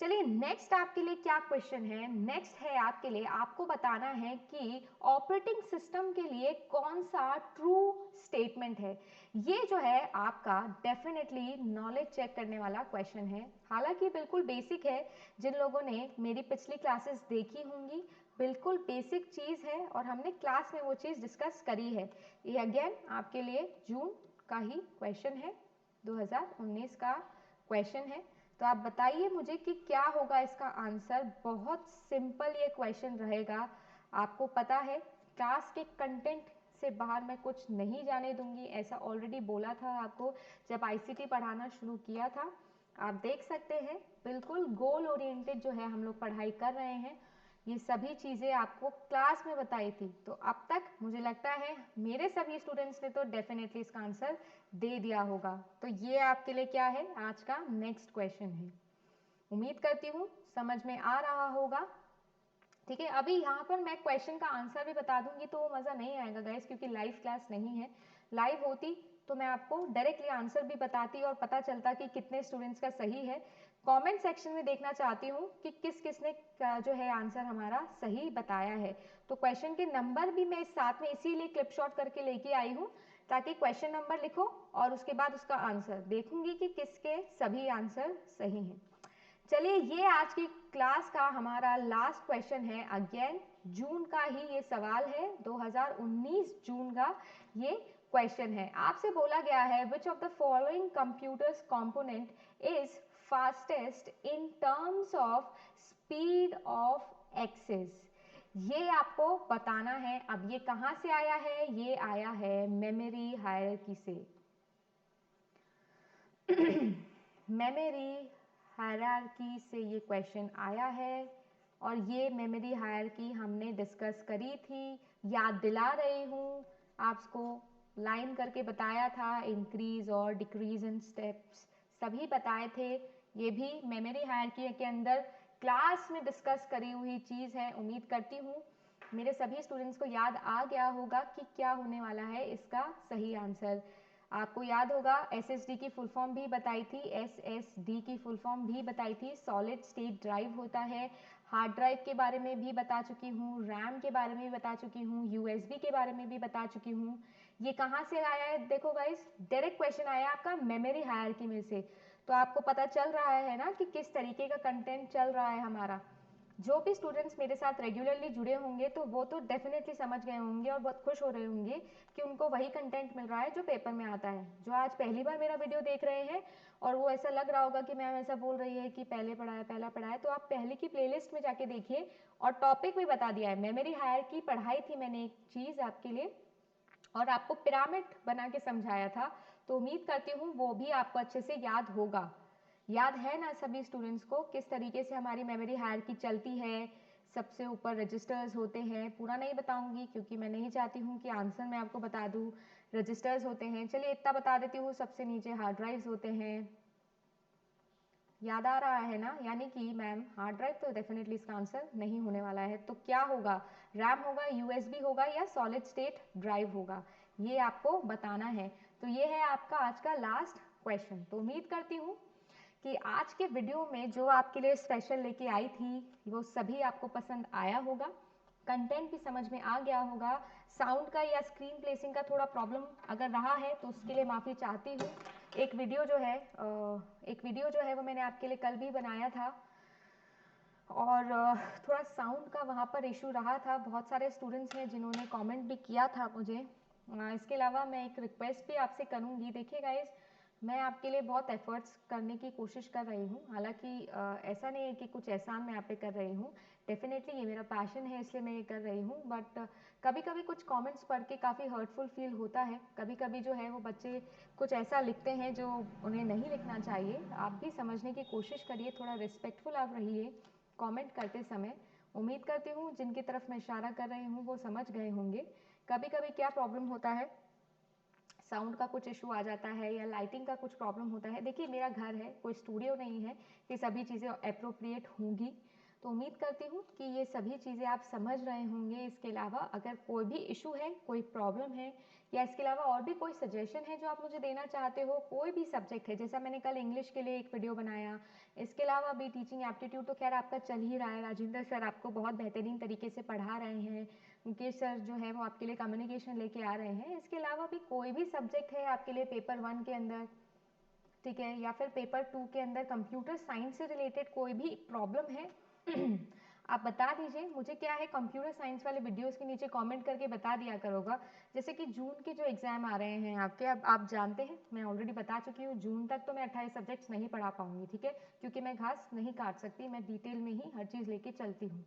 चलिए नेक्स्ट आपके लिए क्या क्वेश्चन है, नेक्स्ट है आपके लिए, आपको बताना है कि ऑपरेटिंग सिस्टम के लिए कौन सा ट्रू स्टेटमेंट है। ये जो है आपका डेफिनेटली नॉलेज चेक करने वाला क्वेश्चन है, हालांकि बिल्कुल बेसिक है। जिन लोगों ने मेरी पिछली क्लासेस देखी होंगी, बिल्कुल बेसिक चीज़ है और हमने क्लास में वो चीज़ डिस्कस करी है। ये अगेन आपके लिए जून का ही क्वेश्चन है, 2019 का क्वेश्चन है। तो आप बताइए मुझे कि क्या होगा इसका आंसर। बहुत सिंपल ये क्वेश्चन रहेगा, आपको पता है क्लास के कंटेंट से बाहर मैं कुछ नहीं जाने दूंगी, ऐसा ऑलरेडी बोला था आपको जब आईसीटी पढ़ाना शुरू किया था। आप देख सकते हैं बिल्कुल गोल ओरिएंटेड जो है हम लोग पढ़ाई कर रहे हैं, ये सभी चीज़ें आपको क्लास में बताई थी। तो अब तक मुझे लगता है मेरे सभी स्टूडेंट्स ने तो डेफिनेटली इसका आंसर दे दिया होगा। तो ये आपके लिए क्या है, आज का नेक्स्ट क्वेश्चन है। उम्मीद करती हूँ समझ में आ रहा होगा। ठीक है, अभी यहाँ पर मैं क्वेश्चन का आंसर भी बता दूंगी तो वो मज़ा नहीं आएगा गाइस, क्योंकि लाइव क्लास नहीं है। लाइव होती तो मैं आपको डायरेक्टली आंसर भी बताती और पता चलता कि कितने स्टूडेंट्स का सही है। कमेंट सेक्शन में देखना चाहती हूँ कि किस किसने जो है आंसर हमारा सही बताया है। तो क्वेश्चन के नंबर भी मैं इस साथ में इसीलिए क्लिप शॉट करके लेके आई हूँ, ताकि क्वेश्चन नंबर लिखो और उसके बाद उसका आंसर देखूंगी कि किसके सभी आंसर सही हैं। चलिए ये आज की क्लास का हमारा लास्ट क्वेश्चन है, अगेन जून का ही ये सवाल है, 2019 जून का ये क्वेश्चन है। आपसे बोला गया है which of the following computers component is fastest in terms of speed of access. ये आपको बताना है। अब ये कहाँ से आया है, ये आया है मेमोरी हायरार्की से। मेमोरी हायरार्की से ये क्वेश्चन आया है और ये मेमोरी हायरार्की हमने डिस्कस करी थी। याद दिला रही हूँ आपको, लाइन करके बताया था, इंक्रीज और डिक्रीज इन स्टेप्स सभी बताए थे। ये भी मेमोरी हायरार्की के अंदर क्लास में डिस्कस करी हुई चीज़ है। उम्मीद करती हूँ मेरे सभी स्टूडेंट्स को याद आ गया होगा कि क्या होने वाला है इसका सही आंसर। आपको याद होगा SSD की फुल फॉर्म भी बताई थी, SSD की फुल फॉर्म भी बताई थी, सॉलिड स्टेट ड्राइव होता है। हार्ड ड्राइव के बारे में भी बता चुकी हूँ, रैम के बारे में भी बता चुकी हूँ, USB के बारे में भी बता चुकी हूँ। ये कहाँ से आया है, देखो गाइस डायरेक्ट क्वेश्चन आया आपका मेमोरी हायरार्की में से। तो आपको पता चल रहा है ना कि किस तरीके का कंटेंट चल रहा है हमारा। जो भी स्टूडेंट्स मेरे साथ रेगुलरली जुड़े होंगे तो वो तो डेफिनेटली समझ गए होंगे और बहुत खुश हो रहे होंगे कि उनको वही कंटेंट मिल रहा है जो पेपर में आता है। जो आज पहली बार मेरा वीडियो देख रहे हैं और वो ऐसा लग रहा होगा कि मैम ऐसा बोल रही है कि पहले पढ़ाया पहला पढ़ाया, तो आप पहले की प्लेलिस्ट में जाके देखिए और टॉपिक भी बता दिया है। मेमोरी हायरार्की पढ़ाई थी मैंने एक चीज़ आपके लिए और आपको पिरामिड बना के समझाया था, तो उम्मीद करती हूँ वो भी आपको अच्छे से याद होगा। याद है ना सभी स्टूडेंट्स को किस तरीके से हमारी मेमोरी हायरार्की चलती है। सबसे ऊपर रजिस्टर्स होते हैं, पूरा नहीं बताऊंगी क्योंकि मैं नहीं चाहती हूँ कि आंसर मैं आपको बता दूँ। रजिस्टर्स होते हैं, चलिए इतना बता देती हूँ, सबसे नीचे हार्ड ड्राइव्स होते हैं। याद आ रहा है ना, यानी कि मैम हार्ड ड्राइव तो डेफिनेटली इसका आंसर नहीं होने वाला है। तो क्या होगा, रैम होगा, USB होगा या सॉलिड स्टेट ड्राइव होगा, ये आपको बताना है। तो ये है आपका आज का लास्ट क्वेश्चन। तो उम्मीद करती हूँ कि आज के वीडियो में जो आपके लिए स्पेशल लेके आई थी वो सभी आपको पसंद आया होगा, कंटेंट भी समझ में आ गया होगा। साउंड का या स्क्रीन प्लेसिंग का थोड़ा प्रॉब्लम अगर रहा है तो उसके लिए माफ़ी चाहती हूँ। एक वीडियो जो है वो मैंने आपके लिए कल भी बनाया था और थोड़ा साउंड का वहाँ पर इशू रहा था। बहुत सारे स्टूडेंट्स हैं जिन्होंने कमेंट भी किया था मुझे। इसके अलावा मैं एक रिक्वेस्ट भी आपसे करूँगी। देखिए गाइस, मैं आपके लिए बहुत एफर्ट्स करने की कोशिश कर रही हूँ। हालांकि ऐसा नहीं है कि कुछ एहसान मैं आप पे कर रही हूँ। डेफिनेटली ये मेरा पैशन है, इसलिए मैं ये कर रही हूँ। बट कभी कभी कुछ कमेंट्स पढ़ के काफ़ी हर्टफुल फील होता है। कभी कभी जो है वो बच्चे कुछ ऐसा लिखते हैं जो उन्हें नहीं लिखना चाहिए। आप भी समझने की कोशिश करिए, थोड़ा रिस्पेक्टफुल आप रहिए कमेंट करते समय। उम्मीद करती हूँ जिनकी तरफ मैं इशारा कर रही हूँ वो समझ गए होंगे। कभी कभी क्या प्रॉब्लम होता है, साउंड का कुछ इशू आ जाता है या लाइटिंग का कुछ प्रॉब्लम होता है। देखिए, मेरा घर है, कोई स्टूडियो नहीं है कि सभी चीज़ें अप्रोप्रिएट होंगी। तो उम्मीद करती हूँ कि ये सभी चीज़ें आप समझ रहे होंगे। इसके अलावा अगर कोई भी इशू है, कोई प्रॉब्लम है या इसके अलावा और भी कोई सजेशन है जो आप मुझे देना चाहते हो, कोई भी सब्जेक्ट है, जैसा मैंने कल इंग्लिश के लिए एक वीडियो बनाया। इसके अलावा भी टीचिंग एप्टीट्यूड तो खैर आपका चल ही रहा है। राजेंद्र सर आपको बहुत बेहतरीन तरीके से पढ़ा रहे हैं। मुकेश सर जो है वो आपके लिए कम्युनिकेशन लेके आ रहे हैं। इसके अलावा भी कोई भी सब्जेक्ट है आपके लिए पेपर 1 के अंदर, ठीक है, या फिर पेपर 2 के अंदर कंप्यूटर साइंस से रिलेटेड कोई भी प्रॉब्लम है आप बता दीजिए मुझे। क्या है, कंप्यूटर साइंस वाले वीडियोस के नीचे कमेंट करके बता दिया करोगा। जैसे कि जून के जो एग्जाम आ रहे हैं आपके, अब आप जानते हैं, मैं ऑलरेडी बता चुकी हूँ, जून तक तो मैं 28 सब्जेक्ट्स नहीं पढ़ा पाऊंगी, ठीक है, क्योंकि मैं घास नहीं काट सकती, मैं डिटेल में ही हर चीज़ लेके चलती हूँ।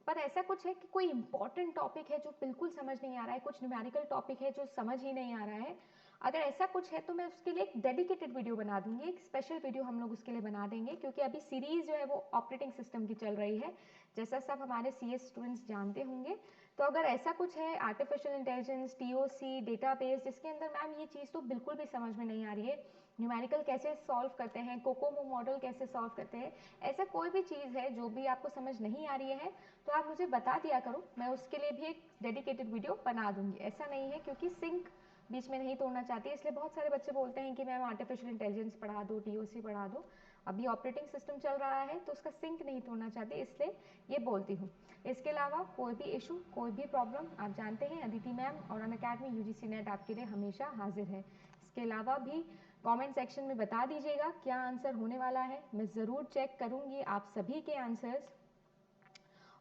पर ऐसा कुछ है कि कोई इंपॉर्टेंट टॉपिक है जो बिल्कुल समझ नहीं आ रहा है, कुछ न्यूमेरिकल टॉपिक है जो समझ ही नहीं आ रहा है, अगर ऐसा कुछ है तो मैं उसके लिए एक डेडिकेटेड वीडियो बना दूंगी, एक स्पेशल वीडियो हम लोग उसके लिए बना देंगे। क्योंकि अभी सीरीज जो है वो ऑपरेटिंग सिस्टम की चल रही है, जैसा सब हमारे CS स्टूडेंट्स जानते होंगे। तो अगर ऐसा कुछ है, आर्टिफिशियल इंटेलिजेंस, TOC, डेटाबेस, जिसके अंदर मैम ये चीज़ तो बिल्कुल भी समझ में नहीं आ रही है, न्यूमेरिकल कैसे सॉल्व करते हैं, कोकोमो मॉडल कैसे सॉल्व करते हैं, ऐसा कोई भी चीज़ है जो भी आपको समझ नहीं आ रही है तो आप मुझे बता दिया करो, मैं उसके लिए भी एक डेडिकेटेड वीडियो बना दूंगी। ऐसा नहीं है, क्योंकि सिंक बीच में नहीं तोड़ना चाहती, इसलिए बहुत सारे बच्चे बोलते हैं कि मैम आर्टिफिशियल इंटेलिजेंस पढ़ा दो, TOC पढ़ा दो। अभी ऑपरेटिंग सिस्टम चल रहा है तो उसका सिंक नहीं तोड़ना चाहती, इसलिए ये बोलती हूँ। इसके अलावा कोई भी इशू, कोई भी प्रॉब्लम, आप जानते हैं अदिति मैम और अनअकैडमी UGC नेट आपके लिए हमेशा हाजिर है। इसके अलावा भी कमेंट सेक्शन में बता दीजिएगा क्या आंसर होने वाला है, मैं ज़रूर चेक करूँगी आप सभी के आंसर्स।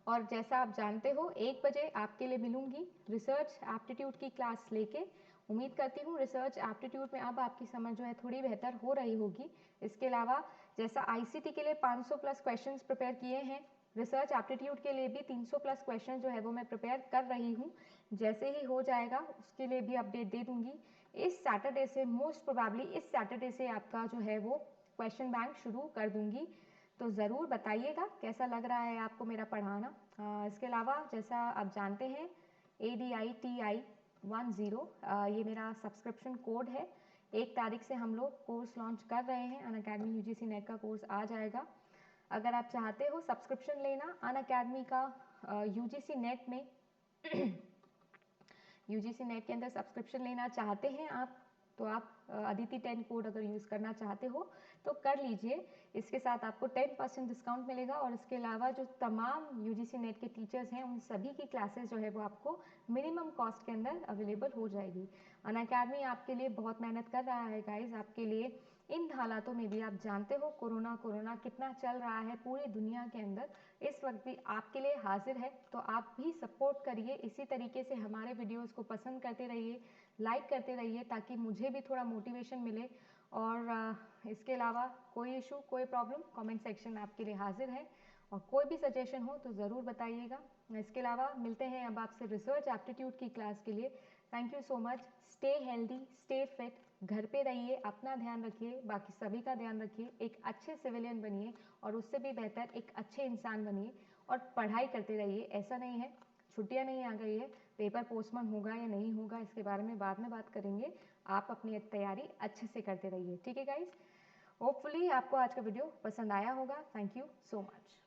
और जैसा आप जानते हो 1 बजे आपके लिए मिलूंगी रिसर्च एप्टीट्यूड की क्लास लेके। उम्मीद करती हूँ रिसर्च एप्टीट्यूड में अब आपकी समझ जो है थोड़ी बेहतर हो रही होगी। इसके अलावा जैसा ICT के लिए 500 प्लस क्वेश्चंस प्रिपेयर किए हैं, रिसर्च एप्टीट्यूड के लिए भी 300 प्लस क्वेश्चन जो है वो मैं प्रिपेयर कर रही हूँ। जैसे ही हो जाएगा उसके लिए भी अपडेट दे दूंगी। इस सैटरडे से, मोस्ट प्रोबेबली इस सैटरडे से आपका जो है वो क्वेश्चन बैंक शुरू कर दूंगी। तो ज़रूर बताइएगा कैसा लग रहा है आपको मेरा पढ़ाना। इसके अलावा जैसा आप जानते हैं ADITI10 ये मेरा सब्सक्रिप्शन कोड है। 1 तारीख से हम लोग कोर्स लॉन्च कर रहे हैं, अनअकैडमी UGC नेट का कोर्स आ जाएगा। अगर आप चाहते हो सब्सक्रिप्शन लेना अनअकैडमी का UGC नेट में UGC नेट के अंदर सब्सक्रिप्शन लेना चाहते हैं आप, तो आप अदिति 10 कोड अगर यूज़ करना चाहते हो तो कर लीजिए। इसके साथ आपको 10% डिस्काउंट मिलेगा और इसके अलावा जो तमाम UGC नेट के टीचर्स हैं उन सभी की क्लासेस जो है वो आपको मिनिमम कॉस्ट के अंदर अवेलेबल हो जाएगी। अनअकैडमी आपके लिए बहुत मेहनत कर रहा है गाइज, आपके लिए इन हालातों में भी। आप जानते हो कोरोना कितना चल रहा है पूरी दुनिया के अंदर, इस वक्त भी आपके लिए हाजिर है। तो आप भी सपोर्ट करिए, इसी तरीके से हमारे वीडियोस को पसंद करते रहिए, लाइक करते रहिए, ताकि मुझे भी थोड़ा मोटिवेशन मिले। और इसके अलावा कोई इशू, कोई प्रॉब्लम, कमेंट सेक्शन आपके लिए हाजिर है। और कोई भी सजेशन हो तो ज़रूर बताइएगा। इसके अलावा मिलते हैं अब आपसे रिसर्च एप्टीट्यूड की क्लास के लिए। Thank you so much. Stay healthy, stay fit, घर पे रहिए, अपना ध्यान रखिए, बाकी सभी का ध्यान रखिए, एक अच्छे सिविलियन बनिए और उससे भी बेहतर एक अच्छे इंसान बनिए और पढ़ाई करते रहिए। ऐसा नहीं है छुट्टियां नहीं आ गई है, पेपर पोस्टपोन होगा या नहीं होगा इसके बारे में बाद में बात करेंगे। आप अपनी तैयारी अच्छे से करते रहिए, ठीक है गाइज। होपफुली आपको आज का वीडियो पसंद आया होगा। Thank you so much.